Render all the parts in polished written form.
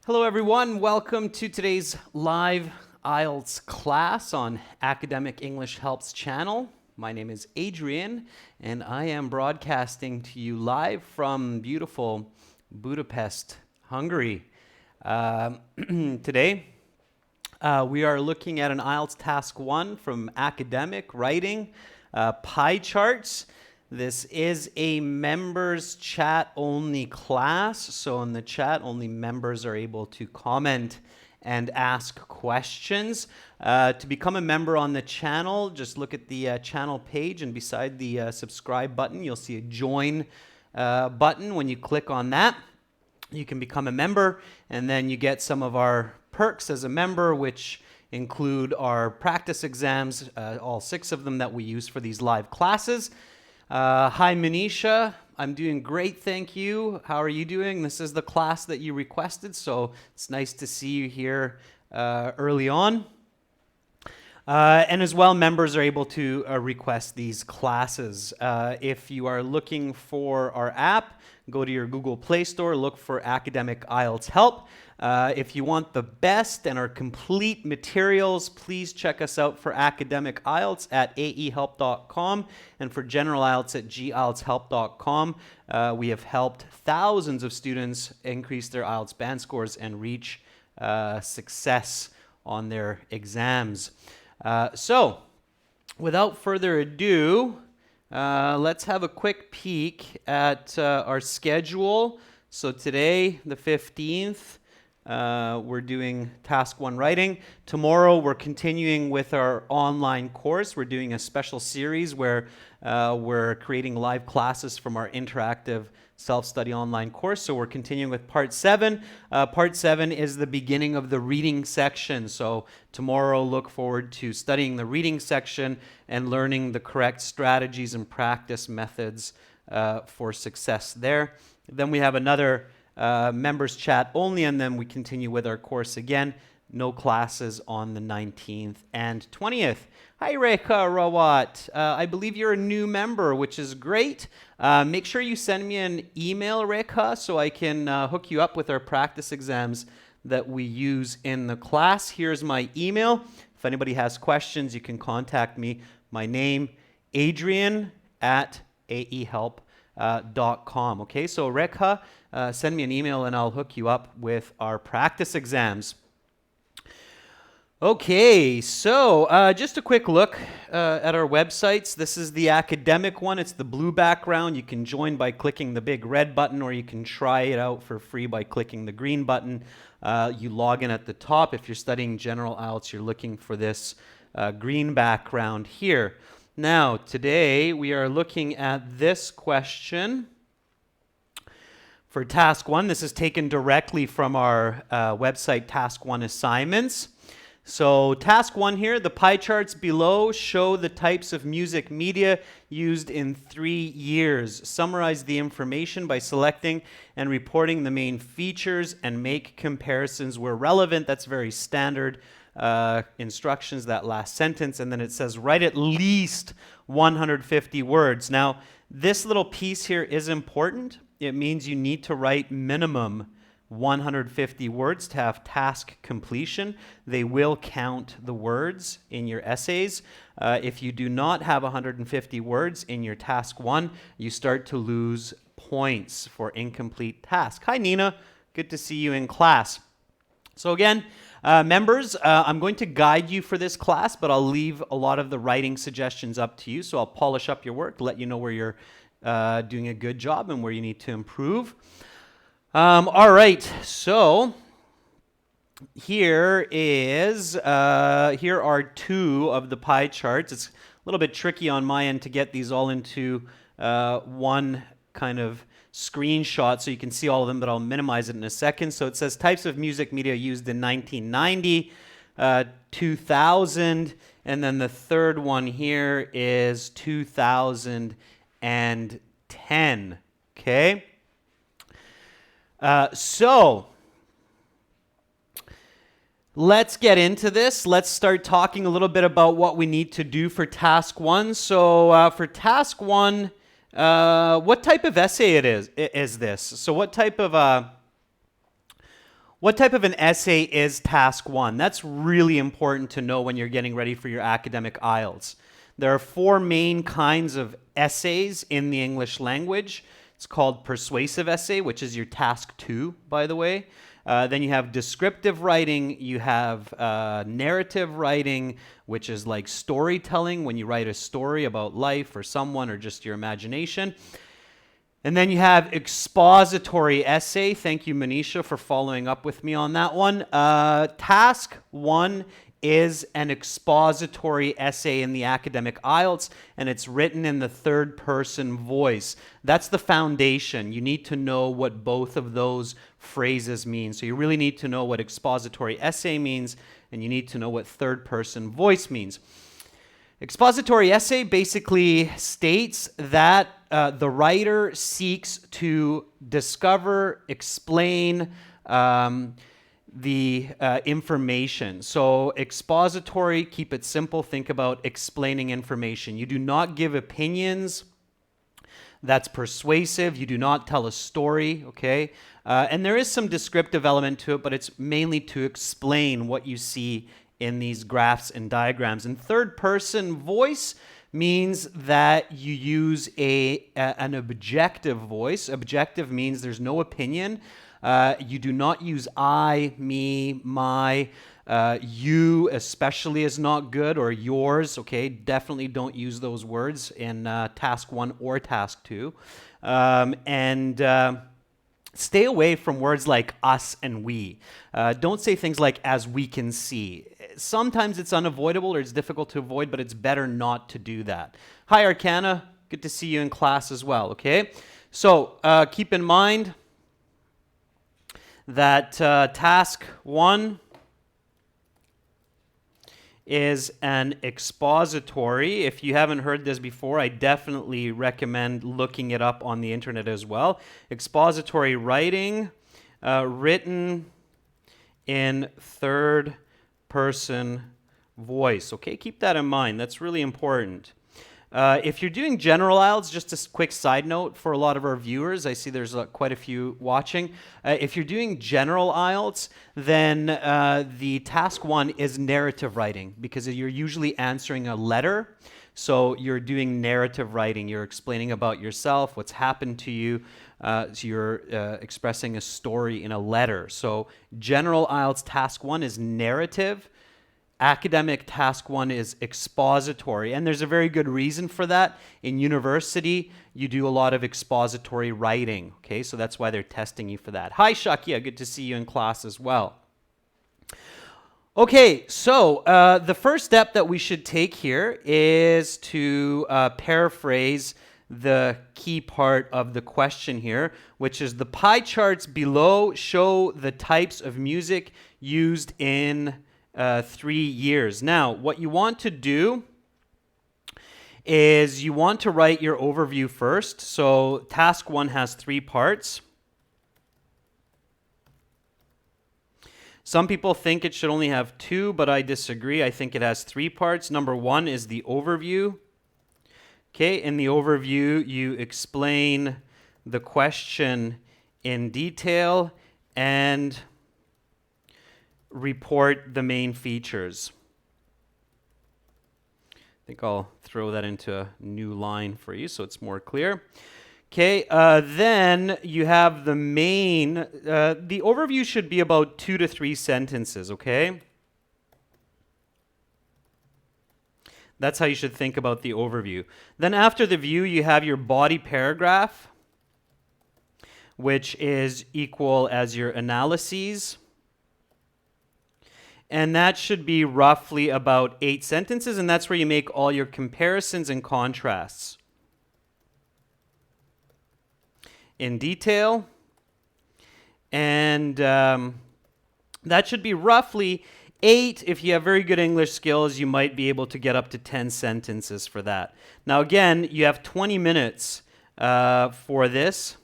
Hello everyone, welcome to today's live IELTS class on Academic English Helps channel. My name is Adrian and I am broadcasting to you live from beautiful Budapest, Hungary. Today we are looking at an IELTS Task 1 from Academic Writing, pie charts. This is a members chat only class, so in the chat only members are able to comment and ask questions. To become a member on the channel, just look at the channel page, and beside the subscribe button you'll see a join button. When you click on that, you can become a member, and then you get some of our perks as a member, which include our practice exams, all 6 of them that we use for these live classes. Hi Manisha, I'm doing great, thank you. How are you doing? This is the class that you requested, so it's nice to see you here early on. And as well, members are able to request these classes. If you are looking for our app, go to your Google Play Store, look for Academic IELTS Help. If you want the best and our complete materials, please check us out for Academic IELTS at aehelp.com and for General IELTS at gieltshelp.com. We have helped thousands of students increase their IELTS band scores and reach success on their exams. So, without further ado, let's have a quick peek at our schedule. So today, the 15th, we're doing Task 1 writing. Tomorrow, we're continuing with our online course. We're doing a special series where we're creating live classes from our interactive self-study online course. So we're continuing with Part 7. Part 7 is the beginning of the reading section. So tomorrow, look forward to studying the reading section and learning the correct strategies and practice methods for success there. Then we have another members chat only, and then we continue with our course again. No classes on the 19th and 20th. Hi Rekha Rawat. I believe you're a new member, which is great. Make sure you send me an email, Rekha, so I can hook you up with our practice exams that we use in the class. Here's my email. If anybody has questions, you can contact me. My name, Adrian at aehelp.com. Okay, so Rekha, send me an email and I'll hook you up with our practice exams. Okay, so just a quick look at our websites. This is the academic one. It's the blue background. You can join by clicking the big red button, or you can try it out for free by clicking the green button. You log in at the top. If you're studying General IELTS, you're looking for this green background here. Now, today we are looking at this question for Task 1. This is taken directly from our website, Task 1 Assignments. So Task 1 here, the pie charts below show the types of music media used in 3 years. Summarize the information by selecting and reporting the main features and make comparisons where relevant. That's very standard instructions, that last sentence. And then it says write at least 150 words. Now, this little piece here is important. It means you need to write minimum 150 words to have task completion. They will count the words in your essays. If you do not have 150 words in your Task 1, you start to lose points for incomplete task. Hi Nina, good to see you in class. So again, members, I'm going to guide you for this class, but I'll leave a lot of the writing suggestions up to you. So I'll polish up your work, let you know where you're doing a good job and where you need to improve. All right, so here are 2 of the pie charts. It's a little bit tricky on my end to get these all into one kind of screenshot so you can see all of them, but I'll minimize it in a second. So it says types of music media used in 1990, 2000, and then the third one here is 2010. Okay? So let's get into this. Let's start talking a little bit about what we need to do for Task 1. So for Task 1, what type of essay is this? So what type of What type of an essay is task one? That's really important to know when you're getting ready for your academic IELTS. There are four main kinds of essays in the English language. It's called persuasive essay, which is your task two, by the way. Then you have descriptive writing, you have narrative writing, which is like storytelling, when you write a story about life or someone or just your imagination. And then you have expository essay. Thank you, Manisha, for following up with me on that one. Task one is an expository essay in the academic IELTS, and it's written in the third person voice. That's the foundation. You need to know what both of those phrases mean. So you really need to know what expository essay means, and you need to know what third person voice means. Expository essay basically states that the writer seeks to discover, explain the information. So expository, keep it simple, think about explaining information. You do not give opinions. That's persuasive. You do not tell a story, okay? And there is some descriptive element to it, but it's mainly to explain what you see in these graphs and diagrams. And third person voice means that you use an objective voice. Objective means there's no opinion. You do not use I, me, my, you especially is not good, or yours, okay? Definitely don't use those words in task one or task two. Stay away from words like us and we. Don't say things like as we can see. Sometimes it's unavoidable or it's difficult to avoid, but it's better not to do that. Hi, Arcana. Good to see you in class as well, okay? So keep in mind that task one is an expository. If you haven't heard this before, I definitely recommend looking it up on the internet as well. Expository writing, written in third person voice. Okay, keep that in mind. That's really important. If you're doing general IELTS, just a quick side note for a lot of our viewers, I see there's quite a few watching. If you're doing general IELTS, then the task one is narrative writing, because you're usually answering a letter. So you're doing narrative writing. You're explaining about yourself, what's happened to you. So you're expressing a story in a letter. So general IELTS task one is narrative. Academic task one is expository, and there's a very good reason for that. In university, you do a lot of expository writing, okay? So that's why they're testing you for that. Hi, Shakia, good to see you in class as well. Okay, so the first step that we should take here is to paraphrase the key part of the question here, which is the pie charts below show the types of music used in 3 years. Now, what you want to do is you want to write your overview first. So task one has 3 parts. Some people think it should only have 2, but I disagree. I think it has 3 parts. Number 1 is the overview. Okay, in the overview, you explain the question in detail and report the main features. I think I'll throw that into a new line for you so it's more clear. Okay, then you have the main, the overview should be about 2 to 3 sentences, okay? That's how you should think about the overview. Then after the view, you have your body paragraph, which is equal as your analyses. And that should be roughly about 8 sentences, and that's where you make all your comparisons and contrasts. In detail, and that should be roughly 8. If you have very good English skills, you might be able to get up to 10 sentences for that. Now again, you have 20 minutes for this.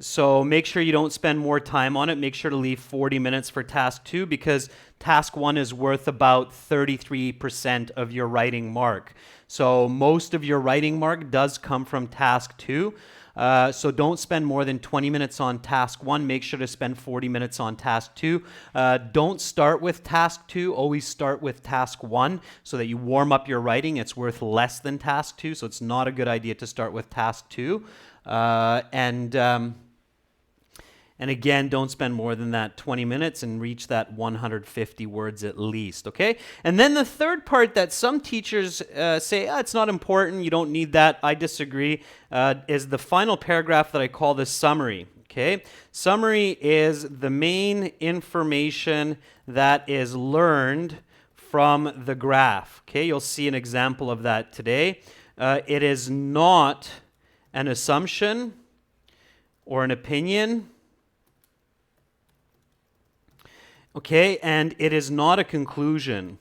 So make sure you don't spend more time on it. Make sure to leave 40 minutes for task 2, because task 1 is worth about 33% of your writing mark. So most of your writing mark does come from task 2. So don't spend more than 20 minutes on task 1. Make sure to spend 40 minutes on task 2. Don't start with task 2. Always start with task 1 so that you warm up your writing. It's worth less than task 2, so it's not a good idea to start with task 2. And again, don't spend more than that 20 minutes and reach that 150 words at least, okay? And then the third part that some teachers say, it's not important, you don't need that, I disagree, is the final paragraph that I call the summary, okay? Summary is the main information that is learned from the graph, okay? You'll see an example of that today. It is not an assumption or an opinion. Okay, and it is not a conclusion.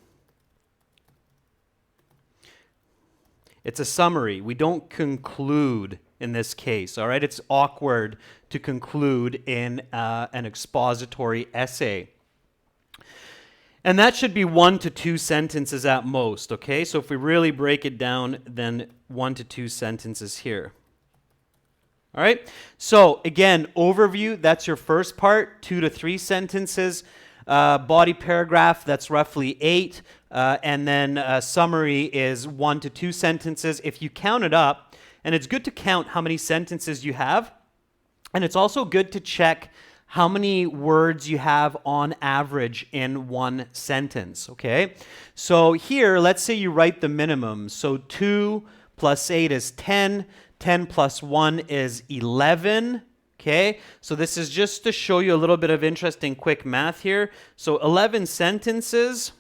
It's a summary. We don't conclude in this case, all right? It's awkward to conclude in an expository essay. And that should be 1 to 2 sentences at most, okay? So if we really break it down, then 1 to 2 sentences here. All right? So again, overview, that's your first part, 2 to 3 sentences. Body paragraph, that's roughly 8. And then summary is 1 to 2 sentences. If you count it up, and it's good to count how many sentences you have, and it's also good to check how many words you have on average in one sentence, okay? So here, let's say you write the minimum. So 2 plus 8 is 10. 10 plus 1 is 11. Okay, so this is just to show you a little bit of interesting quick math here. So 11 sentences.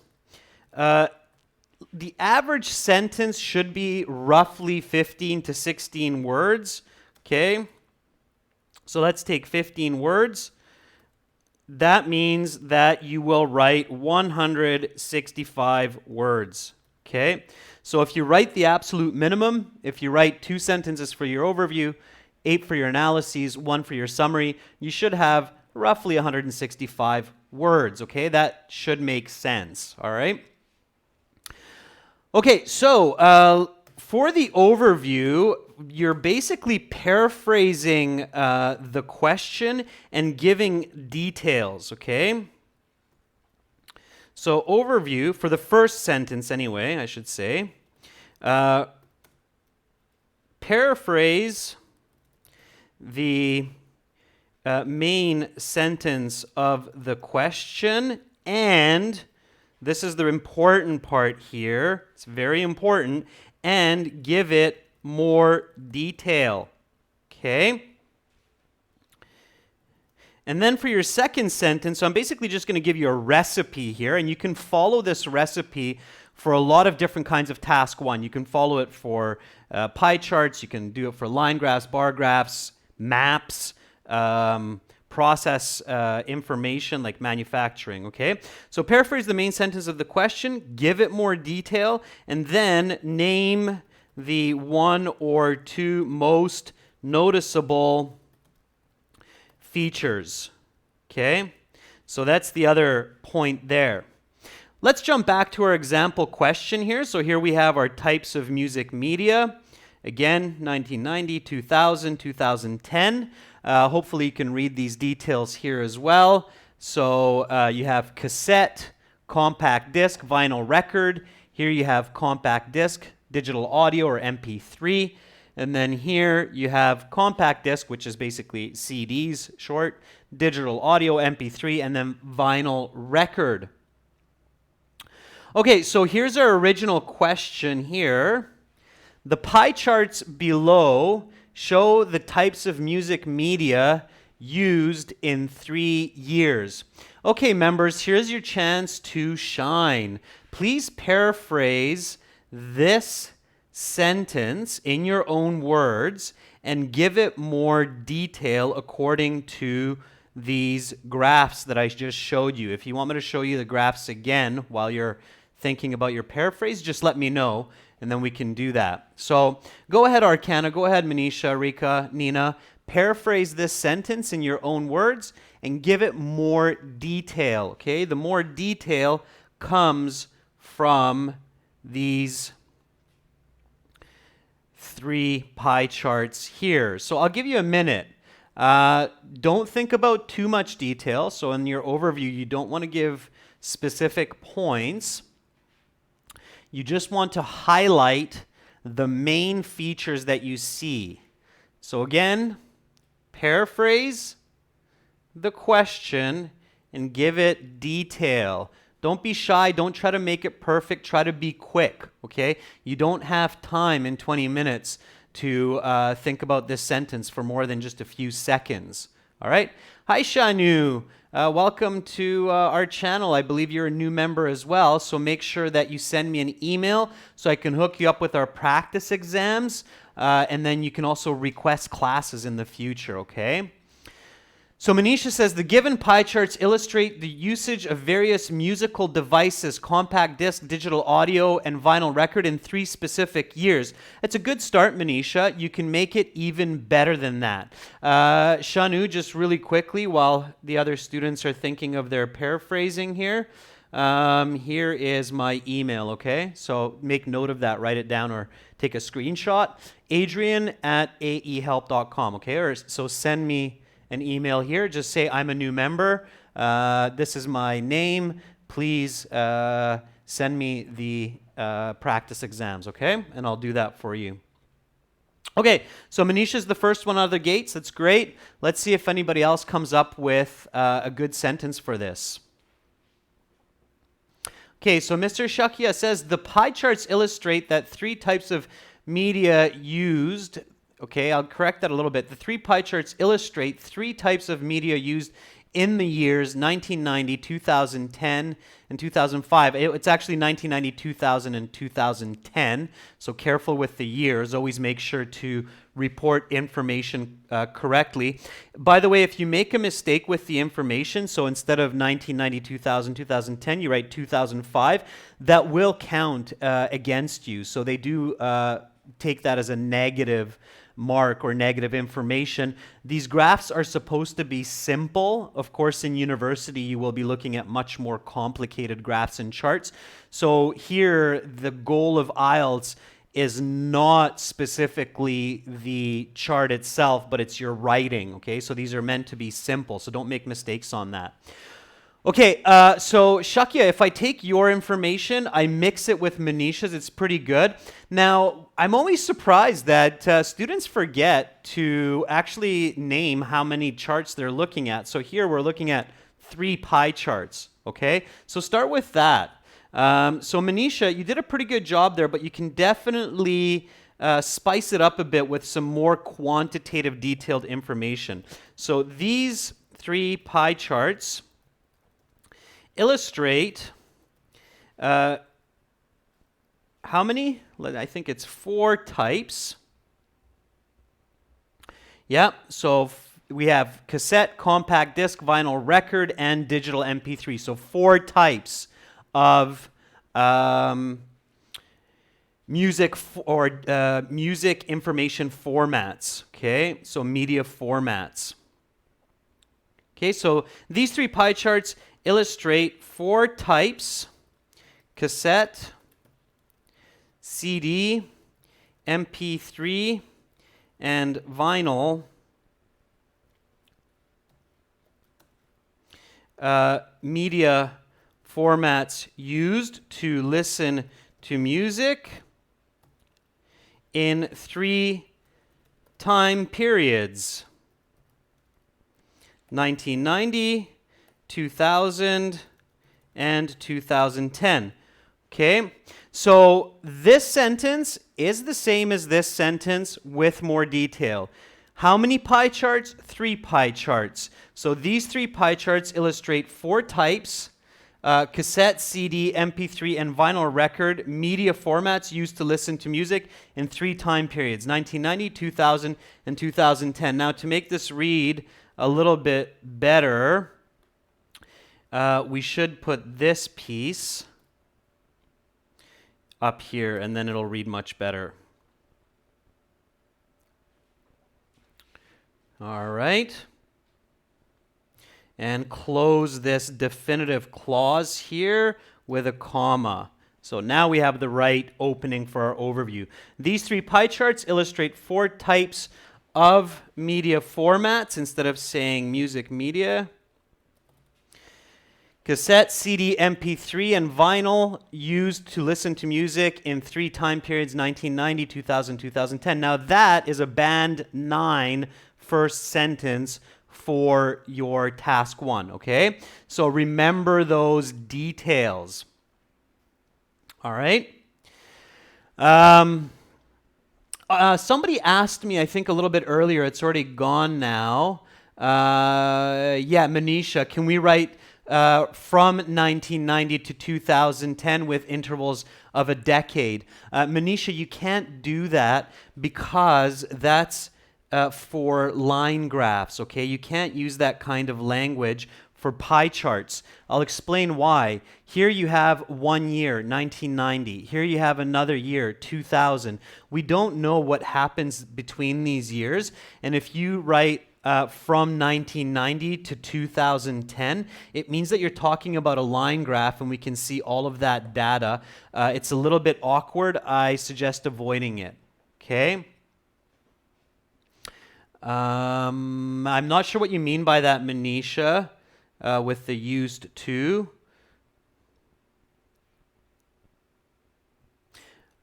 The average sentence should be roughly 15 to 16 words. Okay, so let's take 15 words. That means that you will write 165 words. Okay, so if you write the absolute minimum, if you write 2 sentences for your overview, 8 for your analyses, 1 for your summary, you should have roughly 165 words, okay? That should make sense, all right? Okay, so for the overview, you're basically paraphrasing the question and giving details, okay? So overview, for the first sentence anyway, I should say, paraphrase the main sentence of the question, and this is the important part here, it's very important, and give it more detail, okay? And then for your second sentence, so I'm basically just going to give you a recipe here, and you can follow this recipe for a lot of different kinds of task 1. You can follow it for pie charts, you can do it for line graphs, bar graphs, maps, process information like manufacturing, okay? So paraphrase the main sentence of the question, give it more detail, and then name the 1 or 2 most noticeable features, okay? So that's the other point there. Let's jump back to our example question here. So here we have our types of music media. Again, 1990, 2000, 2010. Hopefully you can read these details here as well. So you have cassette, compact disc, vinyl record. Here you have compact disc, digital audio or MP3. And then here you have compact disc, which is basically CDs, short, digital audio, MP3, and then vinyl record. Okay, so here's our original question here. The pie charts below show the types of music media used in 3 years. Okay, members, here's your chance to shine. Please paraphrase this sentence in your own words and give it more detail according to these graphs that I just showed you. If you want me to show you the graphs again while you're thinking about your paraphrase, just let me know, and then we can do that. So go ahead, Arcana. Go ahead, Manisha, Rika, Nina. Paraphrase this sentence in your own words and give it more detail, okay? The more detail comes from these 3 pie charts here. So I'll give you a minute. Don't think about too much detail. So in your overview, you don't want to give specific points. You just want to highlight the main features that you see. So again, paraphrase the question and give it detail. Don't be shy. Don't try to make it perfect. Try to be quick, okay? You don't have time in 20 minutes to think about this sentence for more than just a few seconds, all right? Hi, Shanu. Welcome to our channel. I believe you're a new member as well, so make sure that you send me an email so I can hook you up with our practice exams, and then you can also request classes in the future, okay? So Manisha says, the given pie charts illustrate the usage of various musical devices, compact disc, digital audio, and vinyl record in 3 specific years. It's a good start, Manisha. You can make it even better than that. Shanu, just really quickly, while the other students are thinking of their paraphrasing here, here is my email, okay? So make note of that, write it down, or take a screenshot. Adrian@aehelp.com, okay? So send me an email here. Just say, I'm a new member. This is my name. Please send me the practice exams, okay? And I'll do that for you. Okay, so Manisha's the first one out of the gates. That's great. Let's see if anybody else comes up with a good sentence for this. Okay, so Mr. Shakia says, the pie charts illustrate that 3 types of media used. Okay, I'll correct that a little bit. The 3 pie charts illustrate 3 types of media used in the years 1990, 2010, and 2005. It's actually 1990, 2000, and 2010, so careful with the years. Always make sure to report information correctly. By the way, if you make a mistake with the information, so instead of 1990, 2000, 2010, you write 2005, that will count against you. So they do take that as a negative mark or negative information. These graphs are supposed to be simple. Of course, in university, you will be looking at much more complicated graphs and charts. So here, the goal of IELTS is not specifically the chart itself, but it's your writing, okay? So these are meant to be simple, so don't make mistakes on that. Okay, so Shakya, if I take your information, I mix it with Manisha's, it's pretty good. Now, I'm always surprised that students forget to actually name how many charts they're looking at. So here we're looking at 3 pie charts, okay? So start with that. So Manisha, you did a pretty good job there, but you can definitely spice it up a bit with some more quantitative, detailed information. So these 3 pie charts illustrate how many? I think it's 4 types. Yeah, so we have cassette, compact disc, vinyl record, and digital MP3. So 4 types of music music information formats. Okay, so media formats. Okay, so these 3 pie charts illustrate 4 types: cassette, CD, MP3, and vinyl media formats used to listen to music in 3 time periods: 1990, 2000, and 2010. Okay, so this sentence is the same as this sentence with more detail. How many pie charts? 3 pie charts. So these 3 pie charts illustrate 4 types: cassette, CD, MP3, and vinyl record media formats used to listen to music in 3 time periods: 1990, 2000, and 2010. Now, to make this read a little bit better, we should put this piece up here, and then it'll read much better. All right. And close this definitive clause here with a comma. So now we have the right opening for our overview. These 3 pie charts illustrate 4 types of media formats instead of saying music media. Cassette, CD, MP3, and vinyl used to listen to music in 3 time periods, 1990, 2000, 2010. Now that is a band 9 first sentence for your task 1, okay? So remember those details. All right? Somebody asked me, I think a little bit earlier, it's already gone now. Yeah, Manisha, can we write from 1990 to 2010 with intervals of a decade? Manisha, you can't do that because that's for line graphs, okay? You can't use that kind of language for pie charts. I'll explain why. Here you have 1 year, 1990. Here you have another year, 2000. We don't know what happens between these years, and if you write from 1990 to 2010, it means that you're talking about a line graph and we can see all of that data. It's a little bit awkward. I suggest avoiding it, okay? I'm not sure what you mean by that, Manisha, with the used to.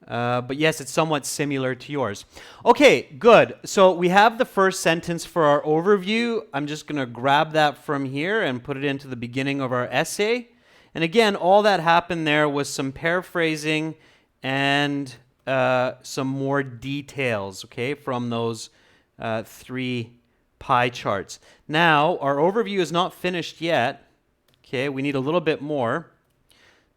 But yes, it's somewhat similar to yours. Okay, good. So we have the first sentence for our overview. I'm just going to grab that from here and put it into the beginning of our essay. And again, all that happened there was some paraphrasing and some more details, okay, from those 3 pie charts. Now, our overview is not finished yet. Okay, we need a little bit more.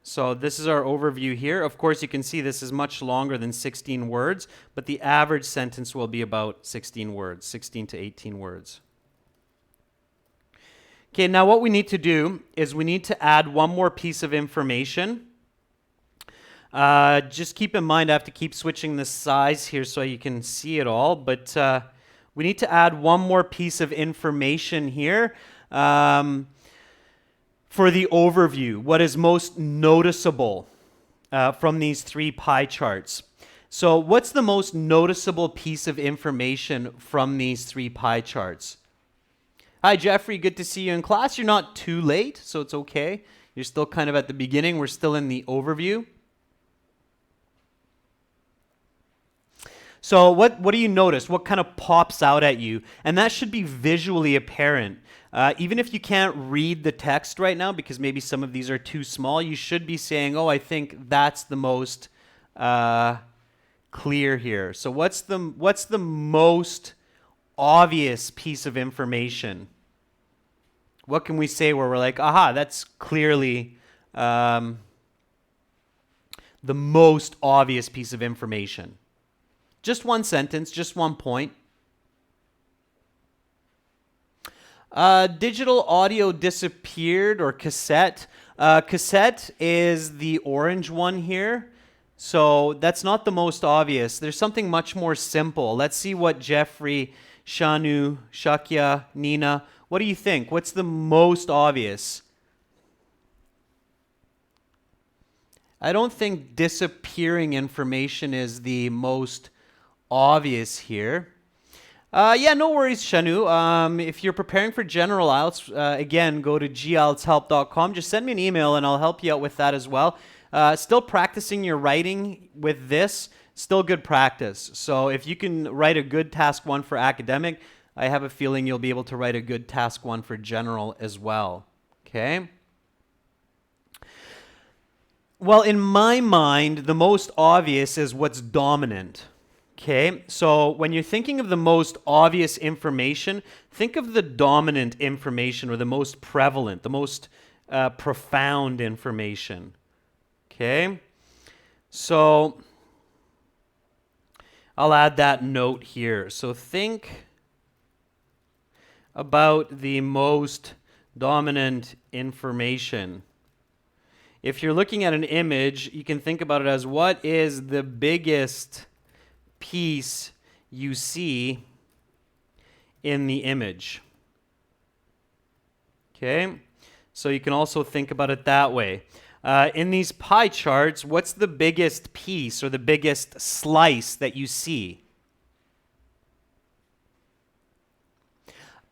So this is our overview here. Of course, you can see this is much longer than 16 words, but the average sentence will be about 16 words, 16 to 18 words. Okay, now what we need to do is we need to add one more piece of information. Just keep in mind I have to keep switching the size here so you can see it all, but we need to add one more piece of information here. For the overview, what is most noticeable from these 3 pie charts? So what's the most noticeable piece of information from these 3 pie charts? Hi, Jeffrey. Good to see you in class. You're not too late, so it's okay. You're still kind of at the beginning. We're still in the overview. So what do you notice? What kind of pops out at you? And that should be visually apparent. Even if you can't read the text right now, because maybe some of these are too small, you should be saying, oh, I think that's the most clear here. So what's the most obvious piece of information? What can we say where we're like, aha, that's clearly the most obvious piece of information? Just one sentence, just one point. Digital audio disappeared, or cassette. Cassette is the orange one here. So that's not the most obvious. There's something much more simple. Let's see what Jeffrey, Shanu, Shakya, Nina, what do you think? What's the most obvious? I don't think disappearing information is the most obvious here. Yeah, no worries, Shanu. If you're preparing for General IELTS, again, go to gieltshelp.com. Just send me an email and I'll help you out with that as well. Still practicing your writing with this, still good practice. So if you can write a good task 1 for academic, I have a feeling you'll be able to write a good task 1 for general as well. Okay? Well, in my mind, the most obvious is what's dominant. Okay, so when you're thinking of the most obvious information, think of the dominant information or the most prevalent, the most profound information. Okay, so I'll add that note here. So think about the most dominant information. If you're looking at an image, you can think about it as what is the biggest piece you see in the image. Okay, so you can also think about it that way. In these pie charts, what's the biggest piece or the biggest slice that you see?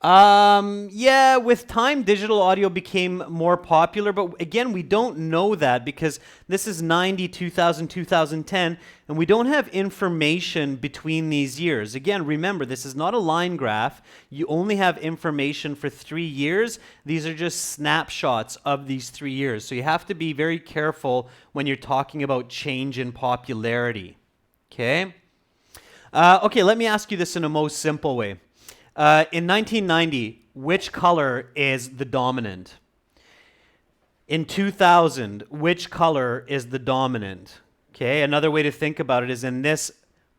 Yeah, with time, digital audio became more popular, but again, we don't know that because this is 90, 2000, 2010, and we don't have information between these years. Again, remember, this is not a line graph. You only have information for 3 years. These are just snapshots of these 3 years. So you have to be very careful when you're talking about change in popularity. Okay? Okay, let me ask you this in a most simple way. In 1990, which color is the dominant? In 2000, which color is the dominant? Okay, another way to think about it is in this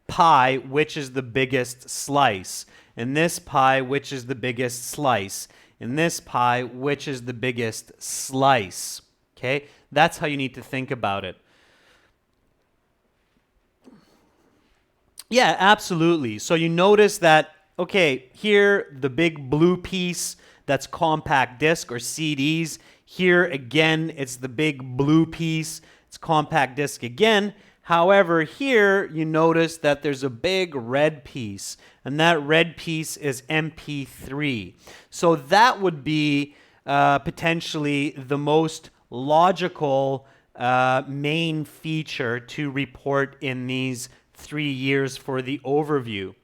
pie, which is the biggest slice? In this pie, which is the biggest slice? In this pie, which is the biggest slice? Okay, that's how you need to think about it. Yeah, absolutely. So you notice that, okay, here, the big blue piece, that's compact disc or CDs. Here, again, it's the big blue piece. It's compact disc again. However, here, you notice that there's a big red piece, and that red piece is MP3. So that would be potentially the most logical main feature to report in these 3 years for the overview.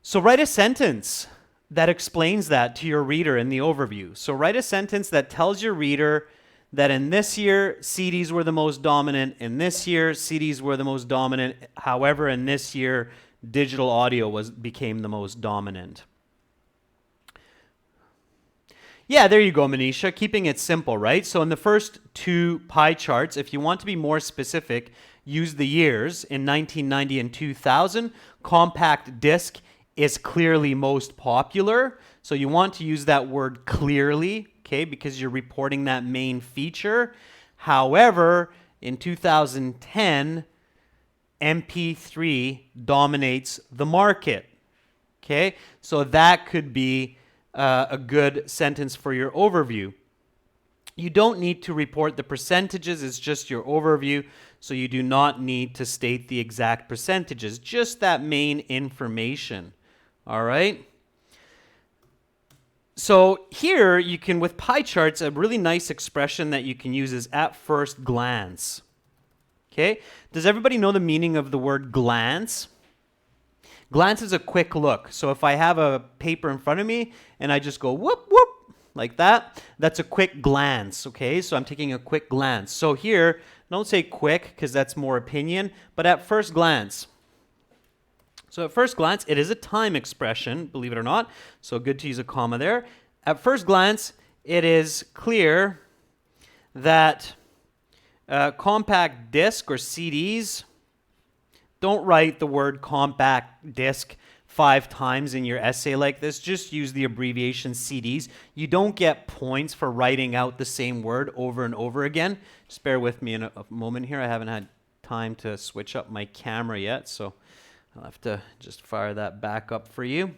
So write a sentence that explains that to your reader in the overview. So write a sentence that tells your reader that in this year, CDs were the most dominant. In this year, CDs were the most dominant. However, in this year, digital audio became the most dominant. Yeah, there you go, Manisha. Keeping it simple, right? So in the first 2 pie charts, if you want to be more specific, use the years. In 1990 and 2000, compact disc is clearly most popular. So you want to use that word clearly, okay, because you're reporting that main feature. However, in 2010, MP3 dominates the market, okay? So that could be a good sentence for your overview. You don't need to report the percentages, it's just your overview, so you do not need to state the exact percentages, just that main information. All right. So here you can, with pie charts, a really nice expression that you can use is at first glance. Okay. Does everybody know the meaning of the word glance? Glance is a quick look. So if I have a paper in front of me and I just go whoop, whoop, like that, that's a quick glance. Okay. So I'm taking a quick glance. So here, don't say quick because that's more opinion, but at first glance. So at first glance, it is a time expression, believe it or not. So good to use a comma there. At first glance, it is clear that compact disc or CDs, don't write the word compact disc 5 times in your essay like this. Just use the abbreviation CDs. You don't get points for writing out the same word over and over again. Just bear with me in a moment here. I haven't had time to switch up my camera yet, so I'll have to just fire that back up for you.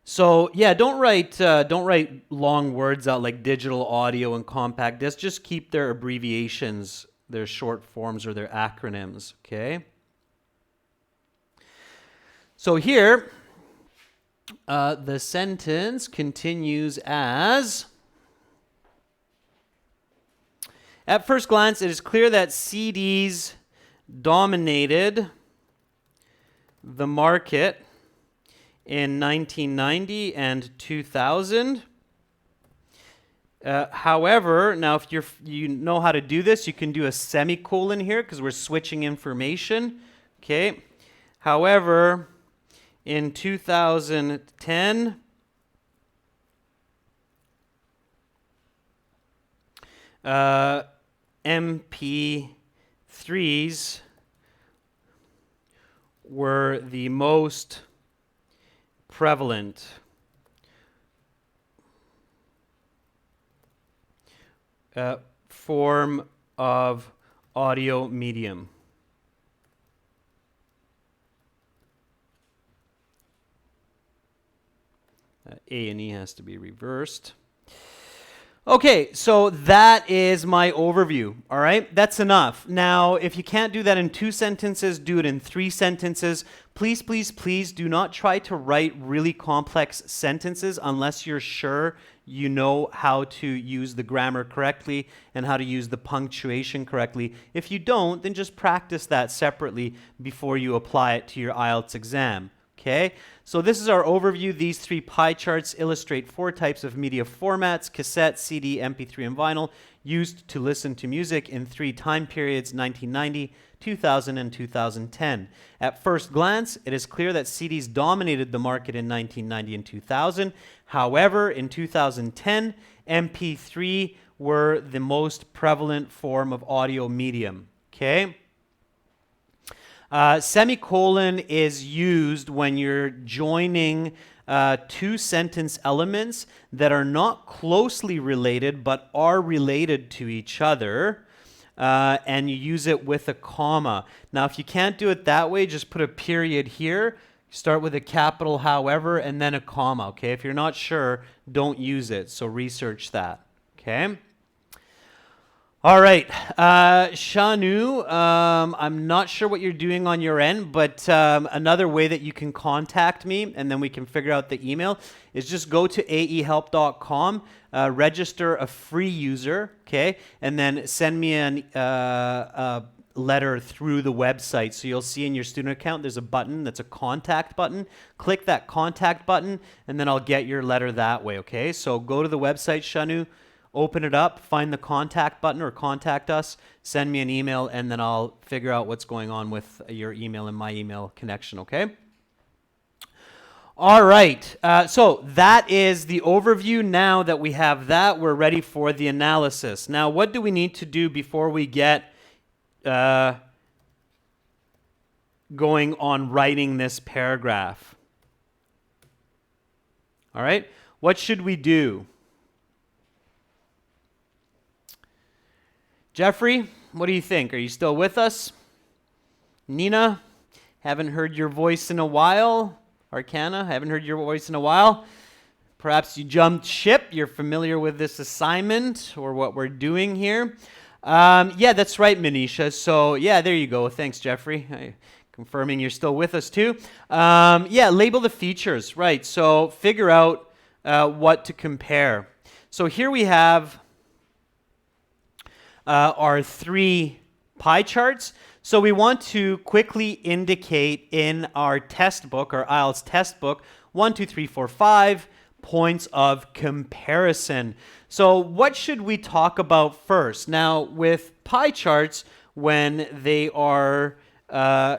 So yeah, don't write long words out like digital audio and compact disc. Just keep their abbreviations, their short forms or their acronyms. Okay. So here, the sentence continues as: at first glance, it is clear that CDs dominated the market in 1990 and 2000. However, now if you know how to do this, you can do a semicolon here because we're switching information. Okay. However, in 2010, MP3s were the most prevalent form of audio medium. A and E has to be reversed. Okay, so that is my overview, all right? That's enough. Now, if you can't do that in 2 sentences, do it in 3 sentences. Please, please, please do not try to write really complex sentences unless you're sure you know how to use the grammar correctly and how to use the punctuation correctly. If you don't, then just practice that separately before you apply it to your IELTS exam. Okay, so this is our overview. These 3 pie charts illustrate 4 types of media formats: cassette, CD, MP3, and vinyl, used to listen to music in 3 time periods: 1990, 2000, and 2010. At first glance, it is clear that CDs dominated the market in 1990 and 2000. However, in 2010, MP3 were the most prevalent form of audio medium. Okay. Semicolon is used when you're joining 2 sentence elements that are not closely related but are related to each other, and you use it with a comma. Now, if you can't do it that way, just put a period here. Start with a capital however and then a comma. Okay, if you're not sure, don't use it. So research that. Okay. All right, Shanu, I'm not sure what you're doing on your end, but another way that you can contact me, and then we can figure out the email, is just go to aehelp.com, register a free user, okay, and then send me a letter through the website. So you'll see in your student account, there's a button that's a contact button. Click that contact button, and then I'll get your letter that way, okay? So go to the website, Shanu, open it up, find the contact button or contact us, send me an email, and then I'll figure out what's going on with your email and my email connection, okay? All right, so that is the overview. Now that we have that, we're ready for the analysis. Now, what do we need to do before we get going on writing this paragraph? All right, what should we do? Jeffrey, what do you think? Are you still with us? Nina, haven't heard your voice in a while. Arcana, haven't heard your voice in a while. Perhaps you jumped ship. You're familiar with this assignment or what we're doing here. Yeah, that's right, Manisha. So, yeah, there you go. Thanks, Jeffrey. Confirming you're still with us, too. Yeah, label the features. Right, so figure out what to compare. So here we have our 3 pie charts. So we want to quickly indicate in our test book, our IELTS test book, 1, 2, 3, 4, 5 points of comparison. So what should we talk about first? Now, with pie charts, when they are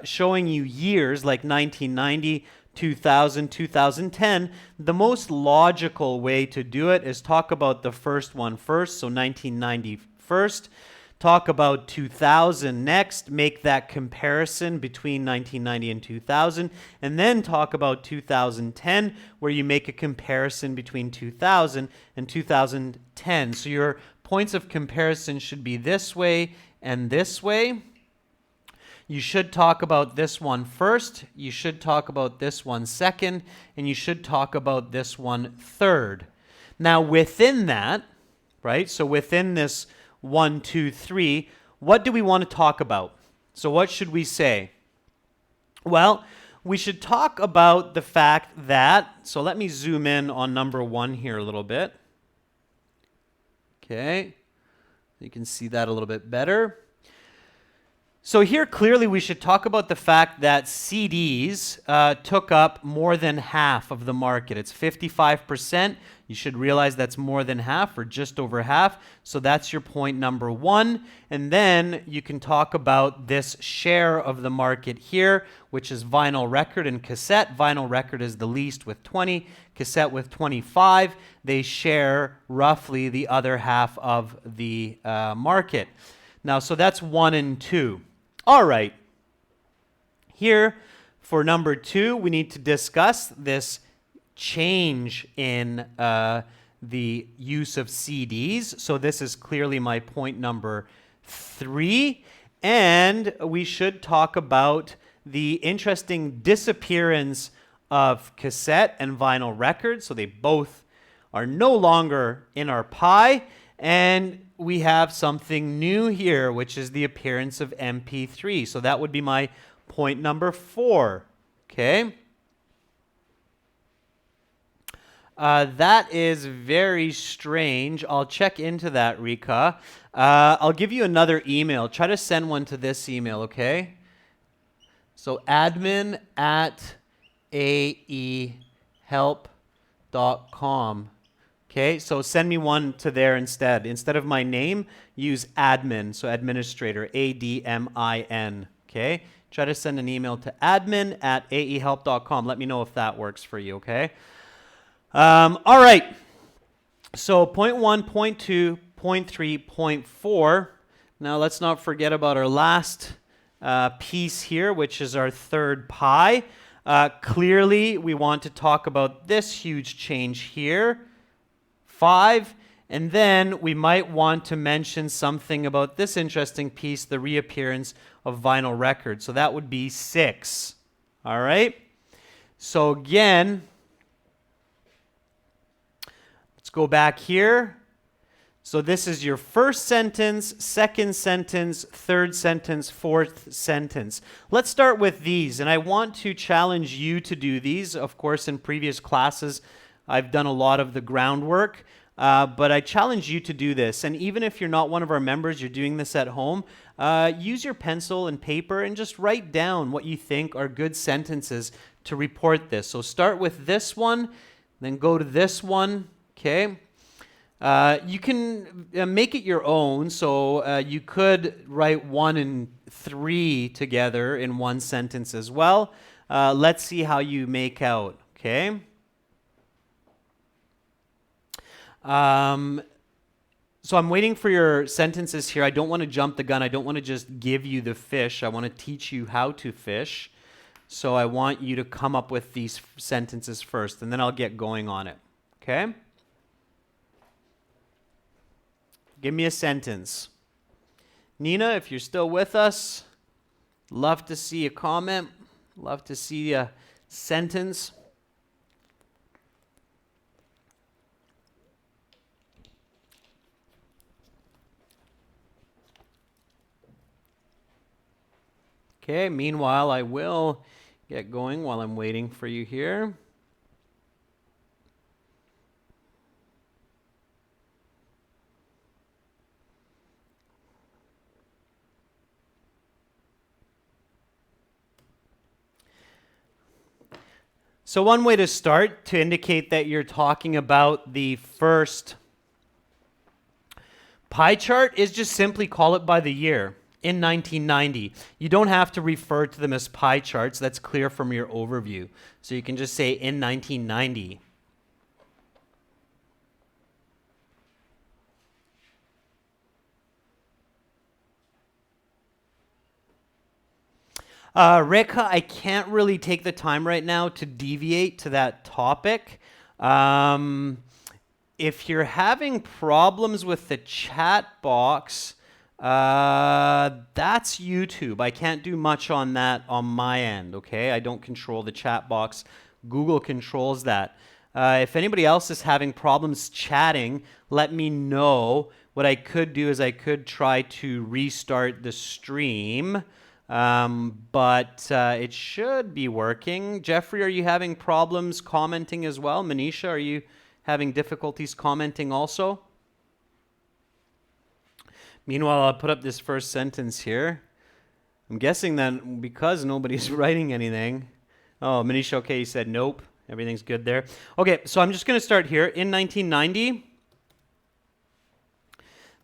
showing you years like 1990, 2000, 2010, the most logical way to do it is talk about the first one first, so 1990 first, talk about 2000 next, make that comparison between 1990 and 2000, and then talk about 2010, where you make a comparison between 2000 and 2010. So your points of comparison should be this way and this way. You should talk about this one first, you should talk about this one second, and you should talk about this one third. Now within that, right, so within this 1, 2, 3, what do we want to talk about? So what should we say? Well, we should talk about the fact that, so let me zoom in on number 1 here a little bit. Okay, you can see that a little bit better. So here clearly we should talk about the fact that CDs took up more than half of the market. It's 55%. You should realize that's more than half or just over half. So that's your point number 1. And then you can talk about this share of the market here, which is vinyl record and cassette. Vinyl record is the least with 20, cassette with 25. They share roughly the other half of the market. Now, so that's 1 and 2. All right. Here for number 2, we need to discuss this change in the use of CDs. So this is clearly my point number 3. And we should talk about the interesting disappearance of cassette and vinyl records. So they both are no longer in our pie, and we have something new here, which is the appearance of MP3. So that would be my point number 4. Okay. That is very strange. I'll check into that, Rika. I'll give you another email. Try to send one to this email, okay? So admin@aehelp.com. Okay, so send me one to there instead. Instead of my name, use admin, so administrator, ADMIN. Okay, try to send an email to admin@aehelp.com. Let me know if that works for you, okay? All right, so point 1, point 2, point 3, point 4. Now let's not forget about our last piece here, which is our third pi. Clearly, we want to talk about this huge change here, 5, and then we might want to mention something about this interesting piece, the reappearance of vinyl records. So that would be 6. All right? So again, let's go back here. So this is your first sentence, second sentence, third sentence, fourth sentence. Let's start with these, and I want to challenge you to do these. Of course, in previous classes, I've done a lot of the groundwork, but I challenge you to do this. And even if you're not one of our members, you're doing this at home, use your pencil and paper and just write down what you think are good sentences to report this. So start with this one, then go to this one, okay? You can make it your own, so you could write 1 and 3 together in one sentence as well. Let's see how you make out, okay? So I'm waiting for your sentences here. I don't want to jump the gun. I don't want to just give you the fish. I want to teach you how to fish. So I want you to come up with these sentences first, and then I'll get going on it, okay? Give me a sentence. Nina, if you're still with us, love to see a comment. Love to see a sentence. Okay, meanwhile, I will get going while I'm waiting for you here. So one way to start to indicate that you're talking about the first pie chart is just simply call it by the year, in 1990. You don't have to refer to them as pie charts. That's clear from your overview. So you can just say in 1990. Rika, I can't really take the time right now to deviate to that topic. If you're having problems with the chat box, that's YouTube. I can't do much on that on my end, okay? I don't control the chat box. Google controls that. If anybody else is having problems chatting, let me know. What I could do is I could try to restart the stream. But it should be working. Jeffrey, are you having problems commenting as well? Manisha, are you having difficulties commenting also? Meanwhile, I'll put up this first sentence here. I'm guessing that because nobody's writing anything. Oh, Manisha, okay, you said nope. Everything's good there. Okay, so I'm just going to start here. In 1990,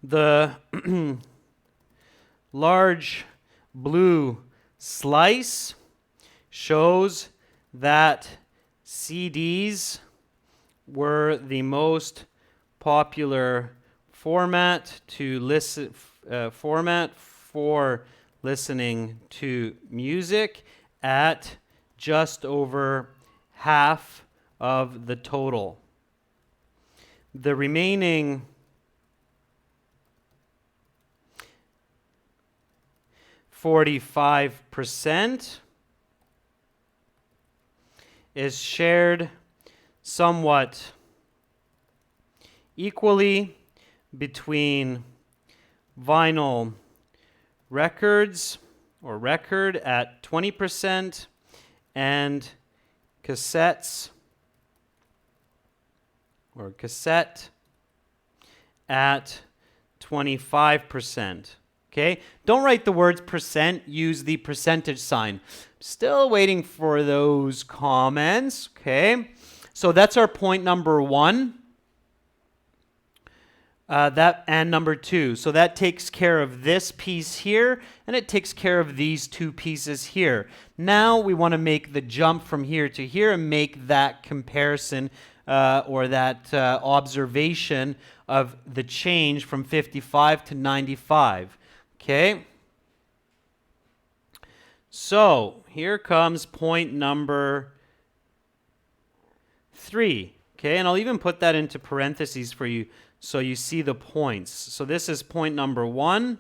the large blue slice shows that CDs were the most popular format for listening to music at just over half of the total. The remaining 45% is shared somewhat equally between vinyl records or record at 20% and cassettes or cassette at 25%. Okay? Don't write the words percent, use the percentage sign. Still waiting for those comments. Okay? So that's our point number 1. And number 2. So that takes care of this piece here, and it takes care of these 2 pieces here. Now we want to make the jump from here to here and make that comparison or that observation of the change from 55 to 95. Okay? So here comes point number 3. Okay, and I'll even put that into parentheses for you so you see the points. So this is point number 1.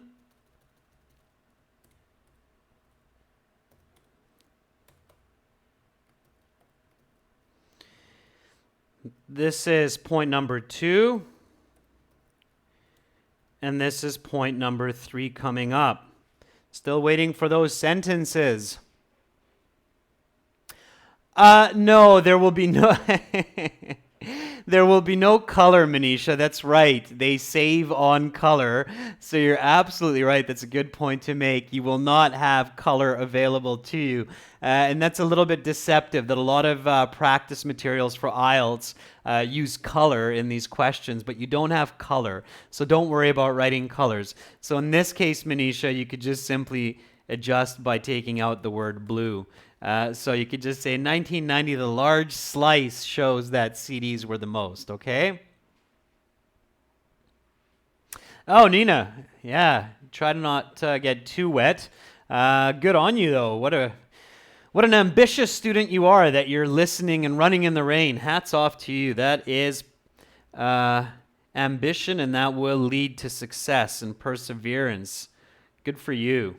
This is point number 2. And this is point number 3 coming up. Still waiting for those sentences. No, there will be no... There will be no color, Manisha. That's right. They save on color. So you're absolutely right. That's a good point to make. You will not have color available to you. And that's a little bit deceptive that a lot of practice materials for IELTS use color in these questions, but you don't have color. So don't worry about writing colors. So in this case, Manisha, you could just simply adjust by taking out the word blue. So you could just say 1990, the large slice shows that CDs were the most, okay? Oh, Nina, yeah, try to not get too wet. Good on you, though. What an ambitious student you are that you're listening and running in the rain. Hats off to you. That is ambition, and that will lead to success and perseverance. Good for you.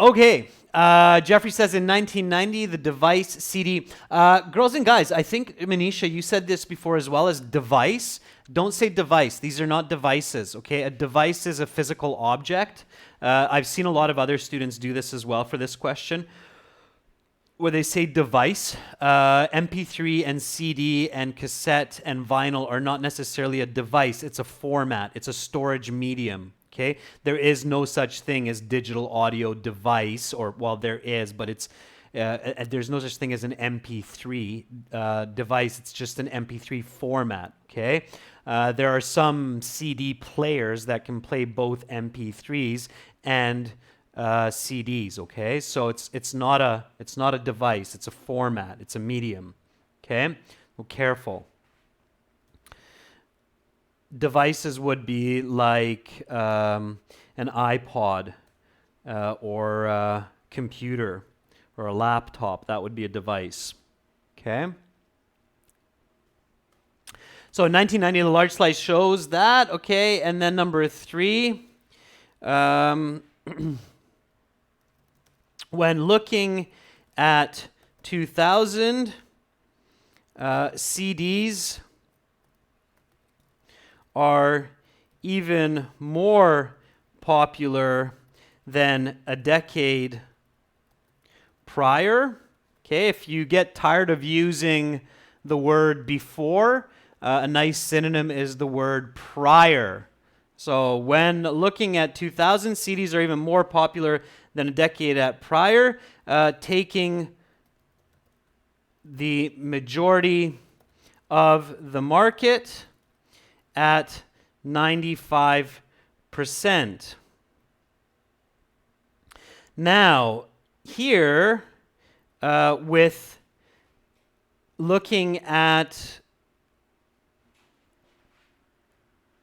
Okay, Jeffrey says in 1990, the device CD. Girls and guys, I think, Manisha, you said this before as well as device. Don't say device. These are not devices, okay? A device is a physical object. I've seen a lot of other students do this as well for this question, where they say device. MP3 and CD and cassette and vinyl are not necessarily a device. It's a format. It's a storage medium. Okay, there is no such thing as digital audio device, or well, there is, but it's there's no such thing as an MP3 device. It's just an MP3 format. Okay, there are some CD players that can play both MP3s and CDs. Okay, so it's not a device. It's a format. It's a medium. Okay, well, careful. Devices would be like an iPod or a computer or a laptop. That would be a device. Okay? So in 1990, the large slice shows that. Okay, and then number 3. When looking at 2000, CDs are even more popular than a decade prior. Okay, if you get tired of using the word before, a nice synonym is the word prior. So when looking at 2000, CDs are even more popular than a decade at prior, taking the majority of the market at 95%. Now, here, with looking at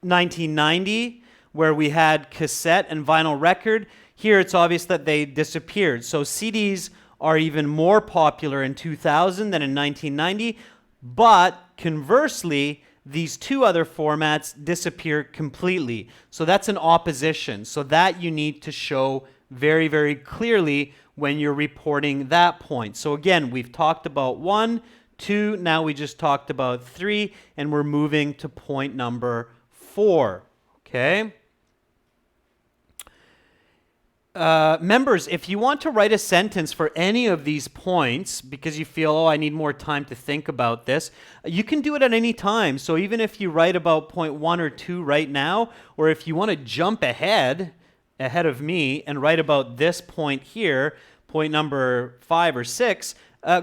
1990, where we had cassette and vinyl record, here it's obvious that they disappeared. So CDs are even more popular in 2000 than in 1990, but conversely, these 2 other formats disappear completely. So that's an opposition. So that you need to show very, very clearly when you're reporting that point. So again, we've talked about 1, 2. Now we just talked about 3, and we're moving to point number 4. Okay? Members, if you want to write a sentence for any of these points because you feel, oh, I need more time to think about this, you can do it at any time. So even if you write about point 1 or 2 right now, or if you want to jump ahead of me and write about this point here, point number 5 or 6,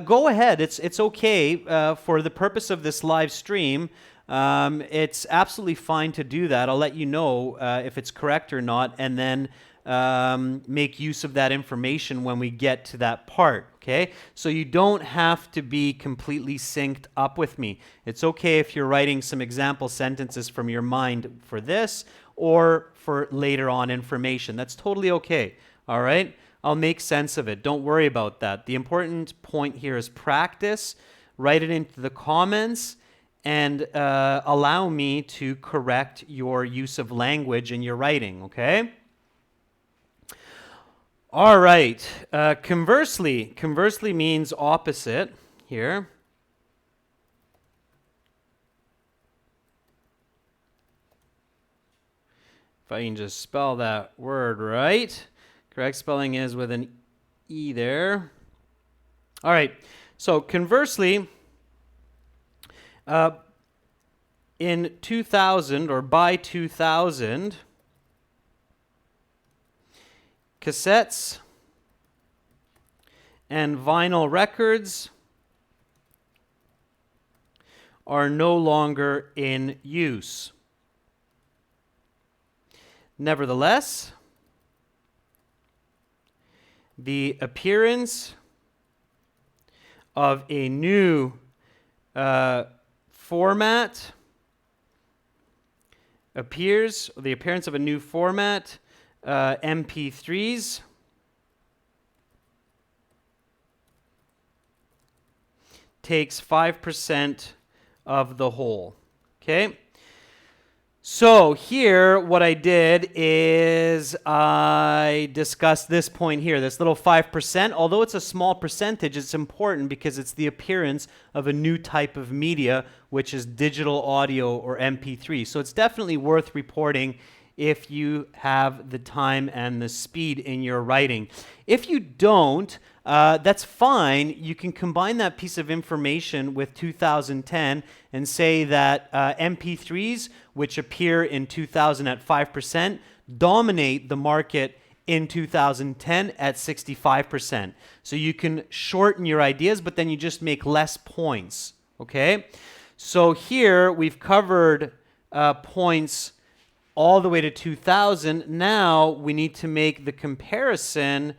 go ahead. It's okay for the purpose of this live stream. It's absolutely fine to do that. I'll let you know if it's correct or not, and then make use of that information when we get to that part, okay? So you don't have to be completely synced up with me. It's okay if you're writing some example sentences from your mind for this or for later on information. That's totally okay, all right? I'll make sense of it. Don't worry about that. The important point here is practice. Write it into the comments and allow me to correct your use of language in your writing, okay? All right. Conversely means opposite here. If I can just spell that word right. Correct spelling is with an E there. All right. So conversely, in 2000 or by 2000, cassettes and vinyl records are no longer in use. Nevertheless, the appearance of a new format MP3s, takes 5% of the whole. Okay? So here, what I did is I discussed this point here, this little 5%. Although it's a small percentage, it's important because it's the appearance of a new type of media, which is digital audio or MP3. So it's definitely worth reporting if you have the time and the speed in your writing. If you don't, that's fine. You can combine that piece of information with 2010 and say that MP3s, which appear in 2000 at 5%, dominate the market in 2010 at 65%. So you can shorten your ideas, but then you just make less points, okay? So here we've covered points all the way to 2000. Now we need to make the comparison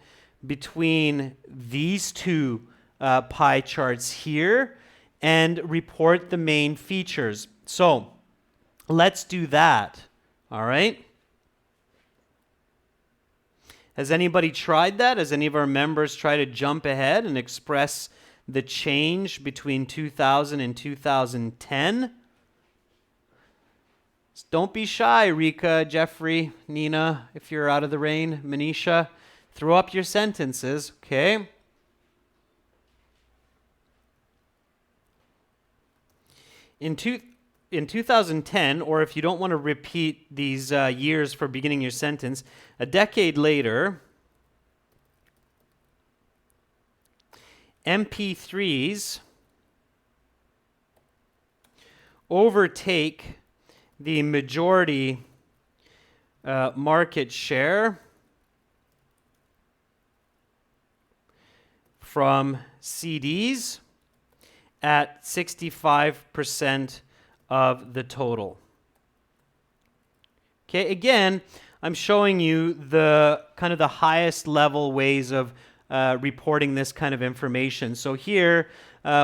between these two pie charts here and report the main features. So let's do that, all right? Has anybody tried that? Has any of our members tried to jump ahead and express the change between 2000 and 2010? Don't be shy, Rika, Jeffrey, Nina, if you're out of the rain, Manisha. Throw up your sentences, okay? In 2010, or if you don't want to repeat these years for beginning your sentence, a decade later, MP3s overtake the majority market share from CDs at 65% of the total. Okay, again, I'm showing you the kind of the highest level ways of reporting this kind of information. So here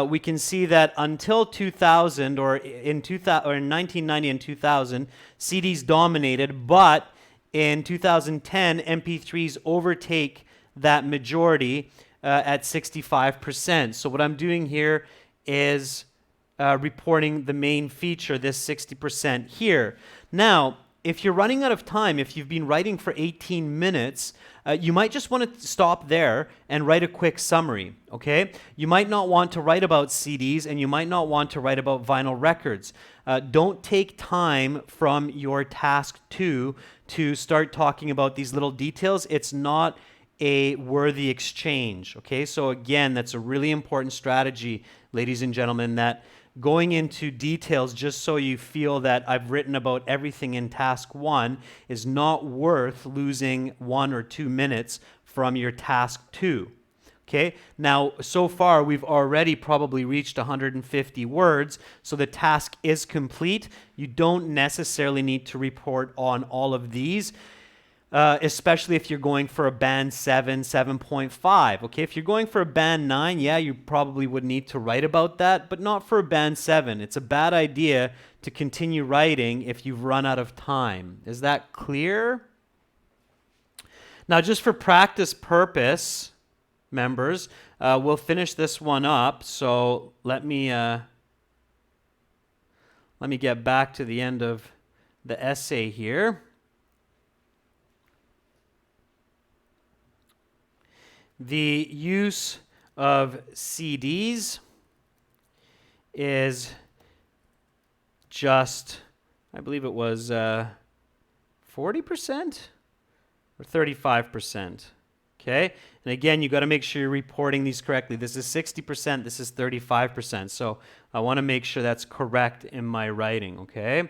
we can see that until 2000 or in 1990 and 2000, CDs dominated, but in 2010, MP3s overtake that majority at 65%. So what I'm doing here is reporting the main feature, this 60% here. Now, if you're running out of time, if you've been writing for 18 minutes, you might just want to stop there and write a quick summary, okay? You might not want to write about CDs, and you might not want to write about vinyl records. Don't take time from your task 2 to start talking about these little details. It's not a worthy exchange, okay? So again, that's a really important strategy, ladies and gentlemen, that going into details just so you feel that I've written about everything in task 1 is not worth losing 1 or 2 minutes from your task 2. Okay, now so far we've already probably reached 150 words, so the task is complete. You don't necessarily need to report on all of these. Especially if you're going for a band 7, 7.5. Okay, if you're going for a band 9, yeah, you probably would need to write about that, but not for a band 7. It's a bad idea to continue writing if you've run out of time. Is that clear? Now, just for practice purpose, members, we'll finish this one up. So let me get back to the end of the essay here. The use of CDs is just, I believe it was 40% or 35%. Okay? And again, you got to make sure you're reporting these correctly. This is 60%, this is 35%. So I want to make sure that's correct in my writing, okay?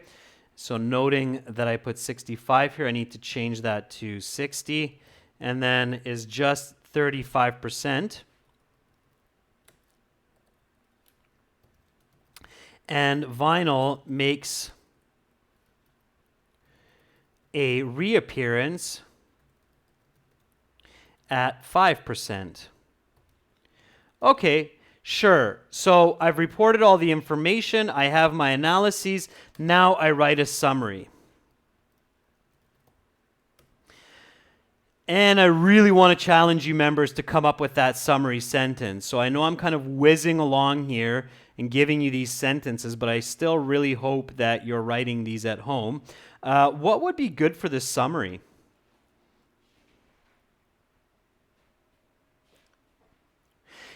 So noting that I put 65 here, I need to change that to 60, and then is just 35%. And vinyl makes a reappearance at 5%. Okay, sure. So I've reported all the information. I have my analyses. Now I write a summary. And I really want to challenge you members to come up with that summary sentence. So I know I'm kind of whizzing along here and giving you these sentences, but I still really hope that you're writing these at home. What would be good for this summary?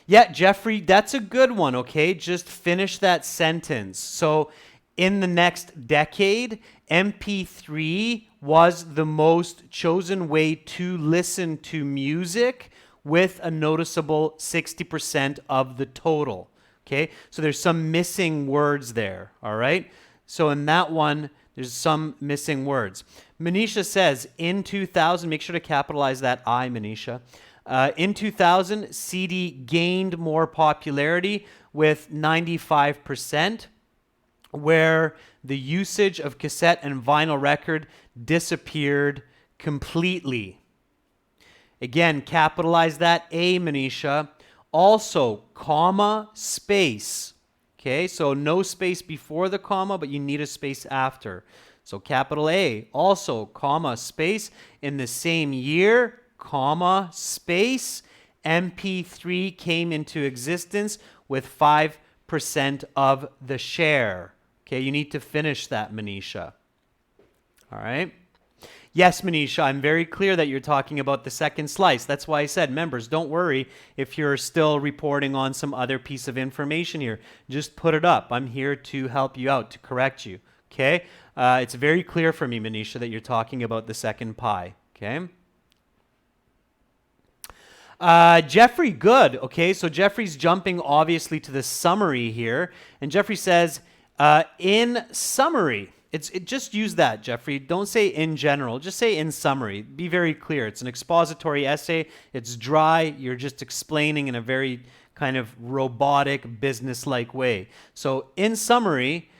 Yeah, Jeffrey, that's a good one, okay? Just finish that sentence. So in the next decade, MP3 was the most chosen way to listen to music with a noticeable 60% of the total, okay? So there's some missing words there, all right? So in that one, there's some missing words. Manisha says, in 2000, make sure to capitalize that I, Manisha. In 2000, CD gained more popularity with 95%, where the usage of cassette and vinyl record disappeared completely. Again, capitalize that A, Manisha. Also, comma, space. Okay, so no space before the comma, but you need a space after. So capital A, also, comma, space. In the same year, comma, space, MP3 came into existence with 5% of the share. Okay, you need to finish that, Manisha. All right? Yes, Manisha, I'm very clear that you're talking about the second slice. That's why I said, members, don't worry if you're still reporting on some other piece of information here. Just put it up. I'm here to help you out, to correct you. Okay? It's very clear for me, Manisha, that you're talking about the second pi. Okay? Jeffrey, good. Okay, so Jeffrey's jumping obviously to the summary here. And Jeffrey says, in summary, just use that, Jeffrey. Don't say in general. Just say in summary. Be very clear. It's an expository essay. It's dry. You're just explaining in a very kind of robotic, business-like way. So in summary,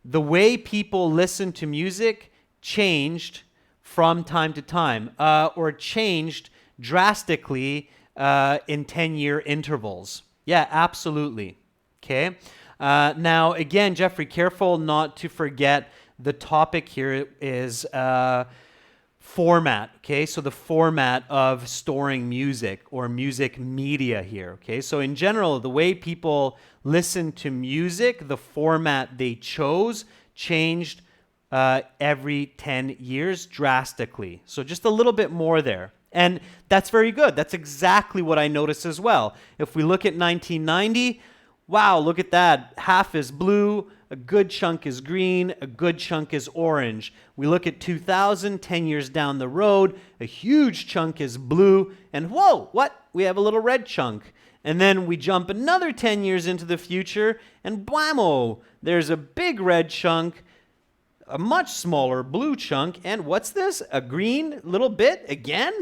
the way people listen to music changed from time to time, or changed drastically in 10-year intervals. Yeah, absolutely. Okay. Now, again, Jeffrey, careful not to forget the topic here is format. Okay, so the format of storing music or music media here. Okay, so in general, the way people listen to music, the format they chose changed every 10 years drastically. So just a little bit more there. And that's very good. That's exactly what I noticed as well. If we look at 1990, wow, look at that. Half is blue, a good chunk is green, a good chunk is orange. We look at 2000, 10 years down the road, a huge chunk is blue, and whoa, what? We have a little red chunk. And then we jump another 10 years into the future, and blammo, there's a big red chunk, a much smaller blue chunk, and what's this? A green little bit again?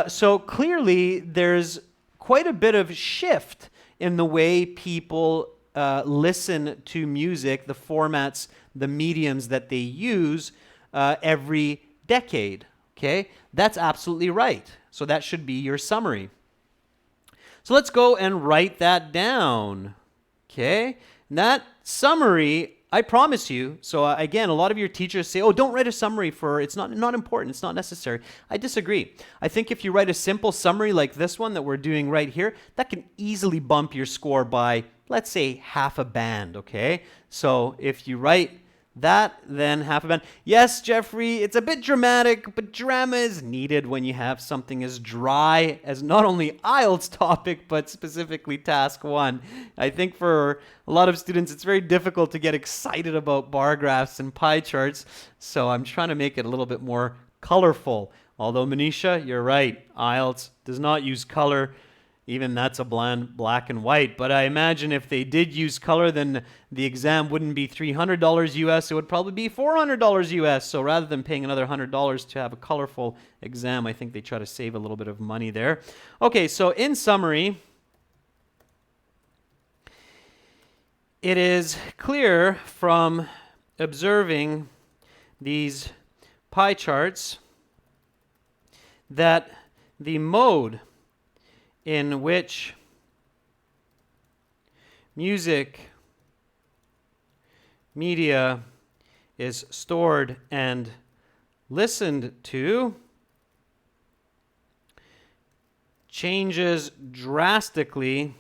So clearly there's quite a bit of shift in the way people listen to music, the formats, the mediums that they use every decade, okay? That's absolutely right. So that should be your summary. So let's go and write that down, okay? And that summary, I promise you, so again, a lot of your teachers say, oh, don't write a summary it's not important, it's not necessary. I disagree. I think if you write a simple summary like this one that we're doing right here, that can easily bump your score by, let's say, half a band, okay? So if you write that, then half a band. Yes, Jeffrey, it's a bit dramatic, but drama is needed when you have something as dry as not only IELTS topic, but specifically task 1. I think for a lot of students, it's very difficult to get excited about bar graphs and pie charts, so I'm trying to make it a little bit more colorful. Although, Manisha, you're right, IELTS does not use color. Even that's a bland black and white. But I imagine if they did use color, then the exam wouldn't be $300 US. It would probably be $400 US. So rather than paying another $100 to have a colorful exam, I think they try to save a little bit of money there. Okay, so in summary, it is clear from observing these pie charts that the mode in which music media is stored and listened to changes drastically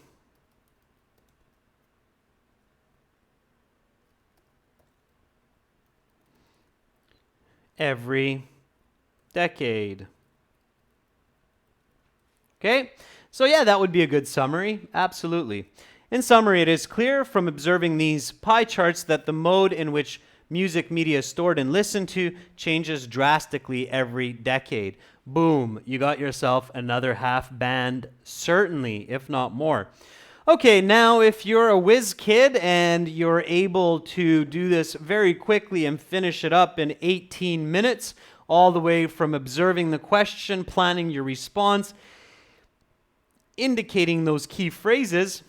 every decade. Okay? So yeah, that would be a good summary. Absolutely. In summary, it is clear from observing these pie charts that the mode in which music media is stored and listened to changes drastically every decade. Boom, you got yourself another half band, certainly, if not more. Okay, now if you're a whiz kid and you're able to do this very quickly and finish it up in 18 minutes, all the way from observing the question, planning your response, indicating those key phrases,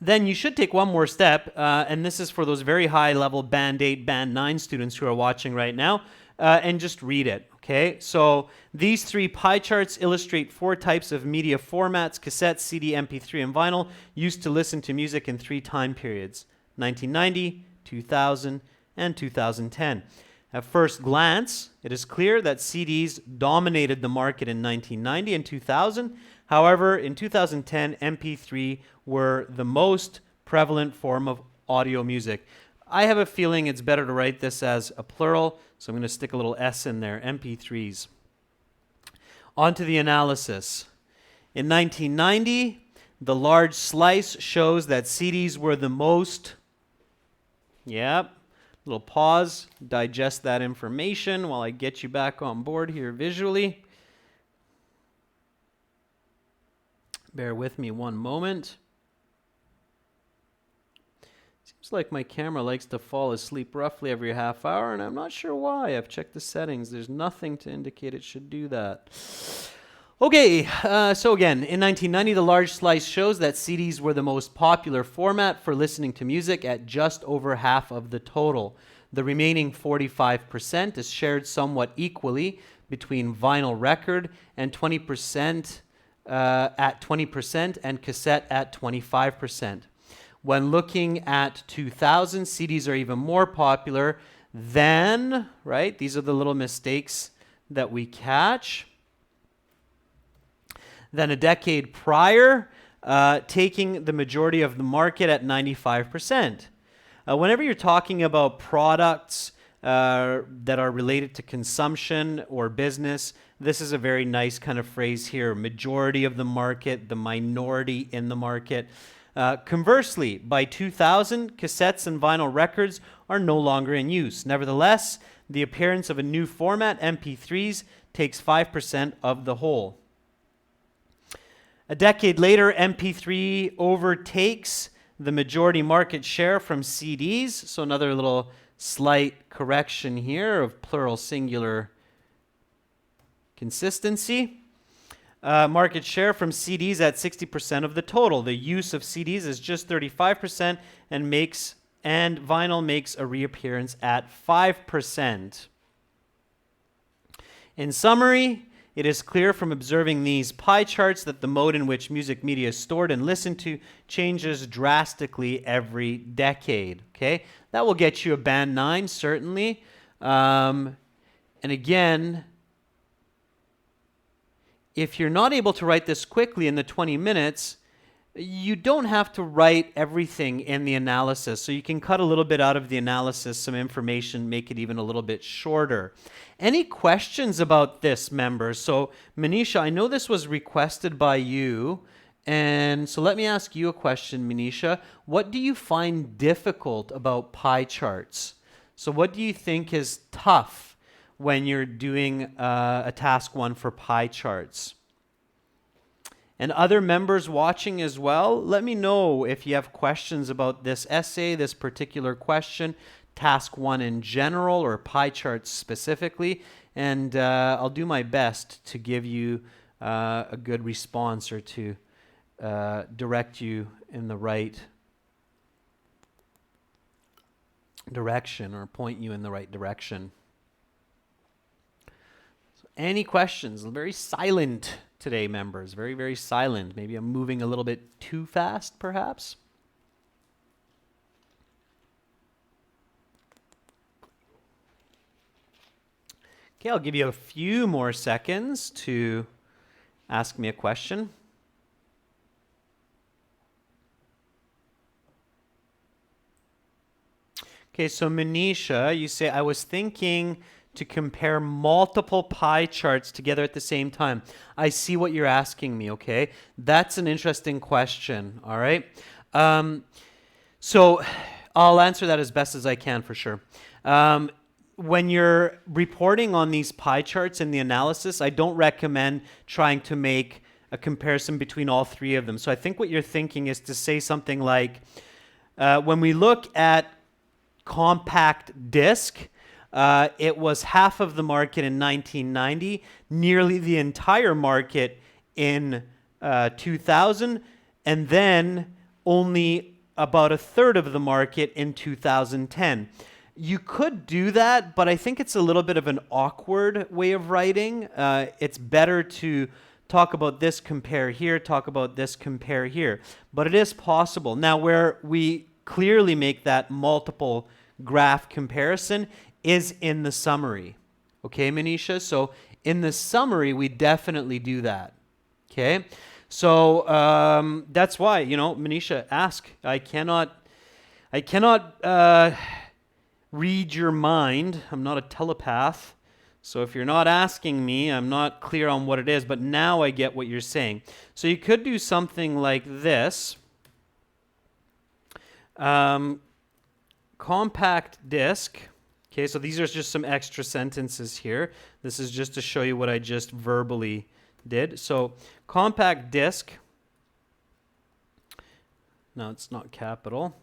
then you should take one more step, and this is for those very high level Band 8, Band 9 students who are watching right now, and just read it, okay? So these 3 pie charts illustrate 4 types of media formats: cassette, CD, MP3, and vinyl, used to listen to music in 3 time periods: 1990, 2000, and 2010. At first glance, it is clear that CDs dominated the market in 1990 and 2000. However, in 2010, MP3 were the most prevalent form of audio music. I have a feeling it's better to write this as a plural, so I'm going to stick a little S in there, MP3s. On to the analysis. In 1990, the large slice shows that CDs were the most, little pause, digest that information while I get you back on board here visually. Bear with me one moment. Seems like my camera likes to fall asleep roughly every half hour, and I'm not sure why. I've checked the settings. There's nothing to indicate it should do that. Okay, so again, in 1990, the large slice shows that CDs were the most popular format for listening to music at just over half of the total. The remaining 45% is shared somewhat equally between vinyl record and 20% at 20% and cassette at 25%. When looking at 2000, CDs are even more popular than, right? These are the little mistakes that we catch. Than a decade prior, taking the majority of the market at 95%. Whenever you're talking about products that are related to consumption or business, this is a very nice kind of phrase here. Majority of the market, the minority in the market. Conversely, by 2000, cassettes and vinyl records are no longer in use. Nevertheless, the appearance of a new format, MP3s, takes 5% of the whole. A decade later, MP3 overtakes the majority market share from CDs. So another little slight correction here of plural singular consistency. Market share from CDs at 60% of the total. The use of CDs is just 35% and vinyl makes a reappearance at 5%. In summary, it is clear from observing these pie charts that the mode in which music media is stored and listened to changes drastically every decade. Okay, that will get you a band 9, certainly. And again, if you're not able to write this quickly in the 20 minutes, you don't have to write everything in the analysis. So you can cut a little bit out of the analysis, some information, make it even a little bit shorter. Any questions about this, members? So Manisha, I know this was requested by you. And so let me ask you a question, Manisha. What do you find difficult about pie charts? So what do you think is tough when you're doing a task 1 for pie charts? And other members watching as well, let me know if you have questions about this essay, this particular question, task 1 in general, or pie charts specifically, and I'll do my best to give you a good response or to direct you in the right direction or point you in the right direction. So any questions? Very silent today, members. Very, very silent. Maybe I'm moving a little bit too fast, perhaps. Okay, I'll give you a few more seconds to ask me a question. Okay, so Manisha, you say, I was thinking to compare multiple pie charts together at the same time. I see what you're asking me, okay? That's an interesting question, all right? So I'll answer that as best as I can for sure. When you're reporting on these pie charts in the analysis, I don't recommend trying to make a comparison between all 3 of them. So I think what you're thinking is to say something like, when we look at compact disc, it was half of the market in 1990, nearly the entire market in 2000, and then only about a third of the market in 2010. You could do that, but I think it's a little bit of an awkward way of writing. It's better to talk about this, compare here, talk about this, compare here. But it is possible. Now, where we clearly make that multiple graph comparison is in the summary. Okay, Manisha? So in the summary, we definitely do that. Okay? So that's why, Manisha, ask. I cannot read your mind. I'm not a telepath. So if you're not asking me, I'm not clear on what it is, but now I get what you're saying. So you could do something like this. Compact disc. Okay, so these are just some extra sentences here. This is just to show you what I just verbally did. So compact disc. No, it's not capital.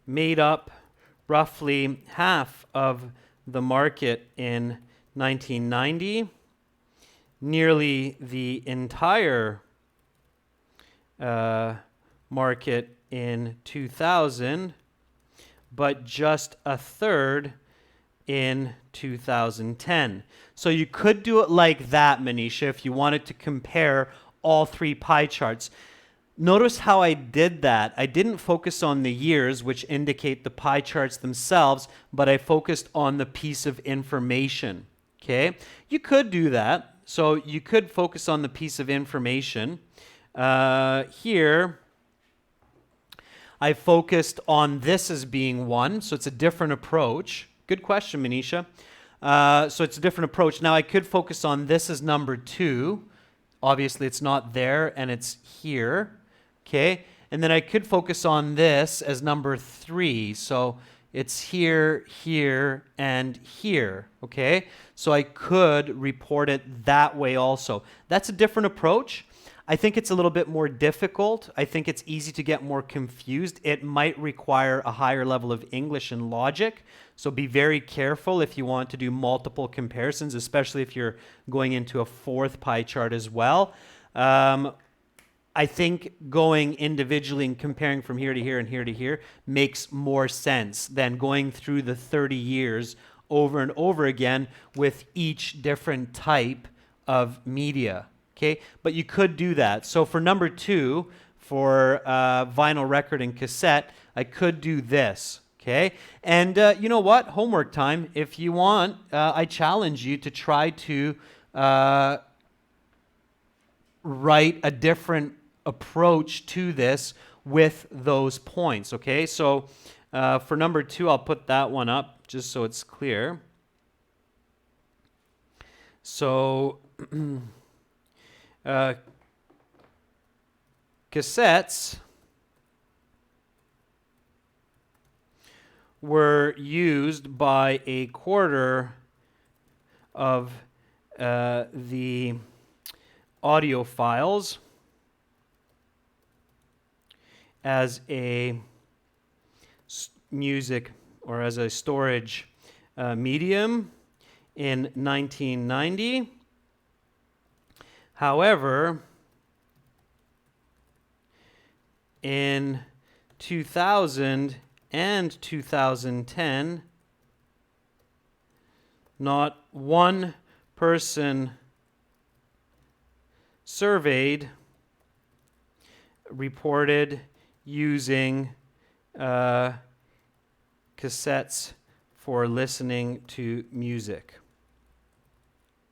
Made up roughly half of the market in 1990, nearly the entire market in 2000, but just a third in 2010. So you could do it like that, Manisha, if you wanted to compare all 3 pie charts. Notice how I did that. I didn't focus on the years, which indicate the pie charts themselves, but I focused on the piece of information. Okay? You could do that. So you could focus on the piece of information. Here, I focused on this as being 1, so it's a different approach. Good question, Manisha. So it's a different approach. Now I could focus on this as number 2. Obviously it's not there and it's here. Okay, and then I could focus on this as number 3. So it's here, here, and here. Okay, so I could report it that way also. That's a different approach. I think it's a little bit more difficult. I think it's easy to get more confused. It might require a higher level of English and logic. So be very careful if you want to do multiple comparisons, especially if you're going into a 4th pie chart as well. I think going individually and comparing from here to here and here to here makes more sense than going through the 30 years over and over again with each different type of media. Okay, but you could do that. So for number 2, for vinyl record and cassette, I could do this. Okay, and you know what? Homework time. If you want, I challenge you to try to write a different approach to this with those points. Okay, so for number 2, I'll put that one up just so it's clear. So cassettes were used by a quarter of the audiophiles as a music or as a storage medium in 1990. However, in 2000 and 2010, not one person surveyed reported using cassettes for listening to music.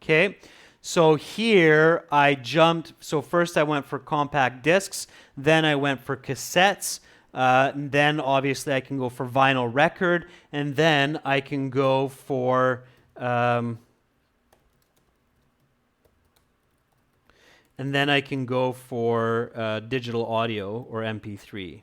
Okay, so here I jumped. So first I went for compact discs, then I went for cassettes, then obviously I can go for vinyl record, and then I can go for digital audio or MP3.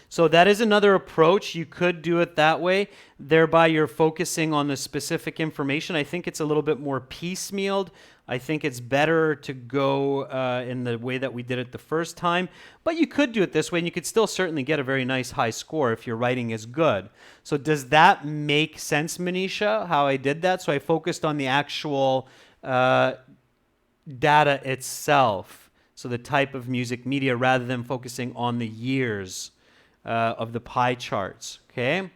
So that is another approach. You could do it that way. Thereby you're focusing on the specific information. I think it's a little bit more piecemealed. I think it's better to go in the way that we did it the first time. But you could do it this way, and you could still certainly get a very nice high score if your writing is good. So does that make sense, Manisha, how I did that? So I focused on the actual data itself, so the type of music media, rather than focusing on the years of the pie charts, okay?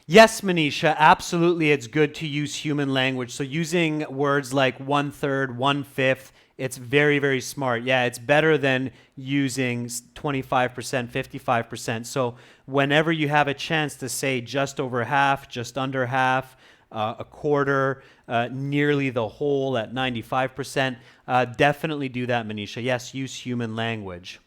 Yes, Manisha, absolutely it's good to use human language. So using words like 1/3, 1/5, it's very, very smart. Yeah, it's better than using 25%, 55%. So whenever you have a chance to say just over half, just under half, a quarter, nearly the whole at 95%, definitely do that, Manisha. Yes, use human language.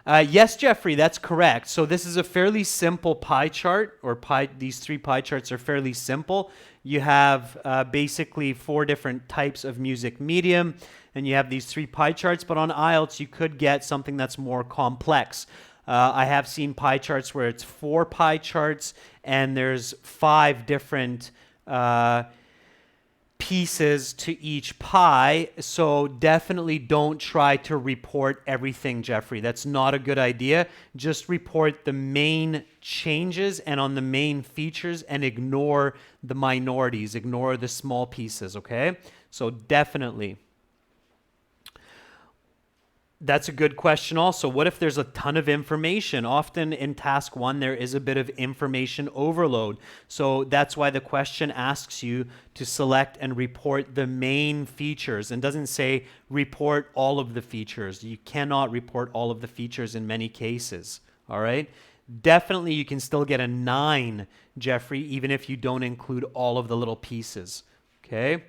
Yes, Jeffrey, that's correct. So this is a fairly simple pie chart, or these 3 pie charts are fairly simple. You have basically 4 different types of music medium, and you have these 3 pie charts, but on IELTS you could get something that's more complex. I have seen pie charts where it's 4 pie charts, and there's 5 different pieces to each pie, so definitely don't try to report everything, Jeffrey. That's not a good idea. Just report the main changes and on the main features, and ignore the minorities, ignore the small pieces, okay? So definitely. That's a good question also. What if there's a ton of information? Often in task 1, there is a bit of information overload. So that's why the question asks you to select and report the main features, and doesn't say report all of the features. You cannot report all of the features in many cases, all right? Definitely you can still get a 9, Jeffrey, even if you don't include all of the little pieces, Okay.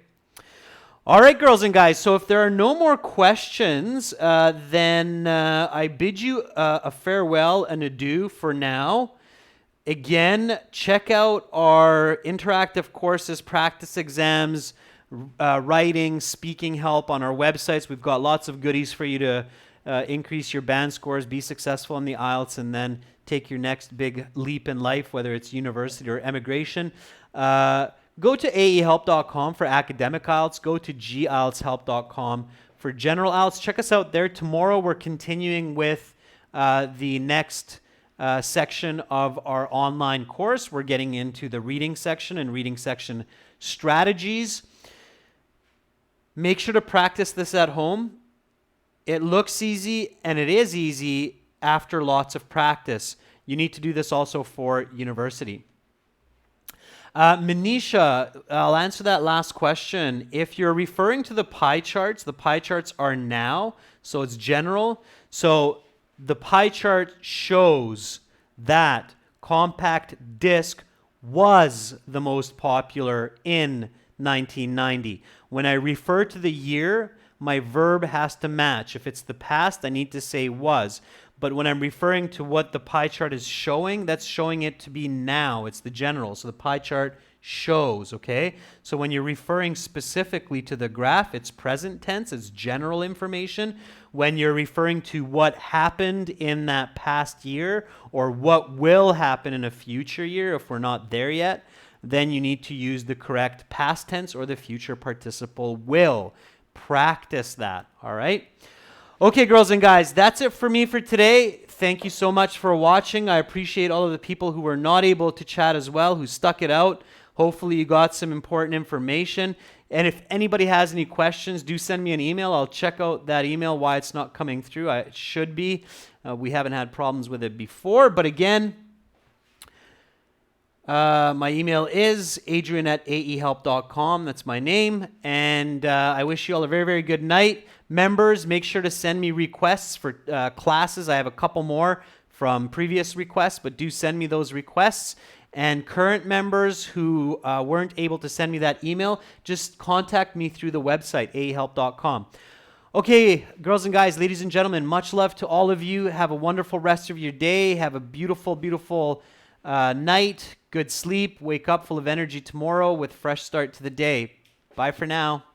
All right, girls and guys. So if there are no more questions, then I bid you a farewell and adieu for now. Again, check out our interactive courses, practice exams, writing, speaking help on our websites. We've got lots of goodies for you to increase your band scores, be successful in the IELTS, and then take your next big leap in life, whether it's university or emigration. Go to aehelp.com for academic IELTS. Go to gieltshelp.com for general IELTS. Check us out there. Tomorrow we're continuing with the next section of our online course. We're getting into the reading section and reading section strategies. Make sure to practice this at home. It looks easy, and it is easy after lots of practice. You need to do this also for university. Manisha, I'll answer that last question. If you're referring to the pie charts are now, so it's general. So the pie chart shows that compact disc was the most popular in 1990. When I refer to the year, my verb has to match. If it's the past, I need to say was. But when I'm referring to what the pie chart is showing, that's showing it to be now. It's the general. So the pie chart shows, okay? So when you're referring specifically to the graph, it's present tense, it's general information. When you're referring to what happened in that past year or what will happen in a future year if we're not there yet, then you need to use the correct past tense or the future participle will. Practice that, all right? Okay, girls and guys, that's it for me for today. Thank you so much for watching. I appreciate all of the people who were not able to chat as well, who stuck it out. Hopefully you got some important information. And if anybody has any questions, do send me an email. I'll check out that email, why it's not coming through. It should be. We haven't had problems with it before. But again, my email is adrian@aehelp.com. That's my name. And I wish you all a very, very good night. Members, make sure to send me requests for classes. I have a couple more from previous requests, but do send me those requests. And current members who weren't able to send me that email, just contact me through the website, aehelp.com. Okay, girls and guys, ladies and gentlemen, much love to all of you. Have a wonderful rest of your day. Have a beautiful, beautiful night. Good sleep. Wake up full of energy tomorrow with fresh start to the day. Bye for now.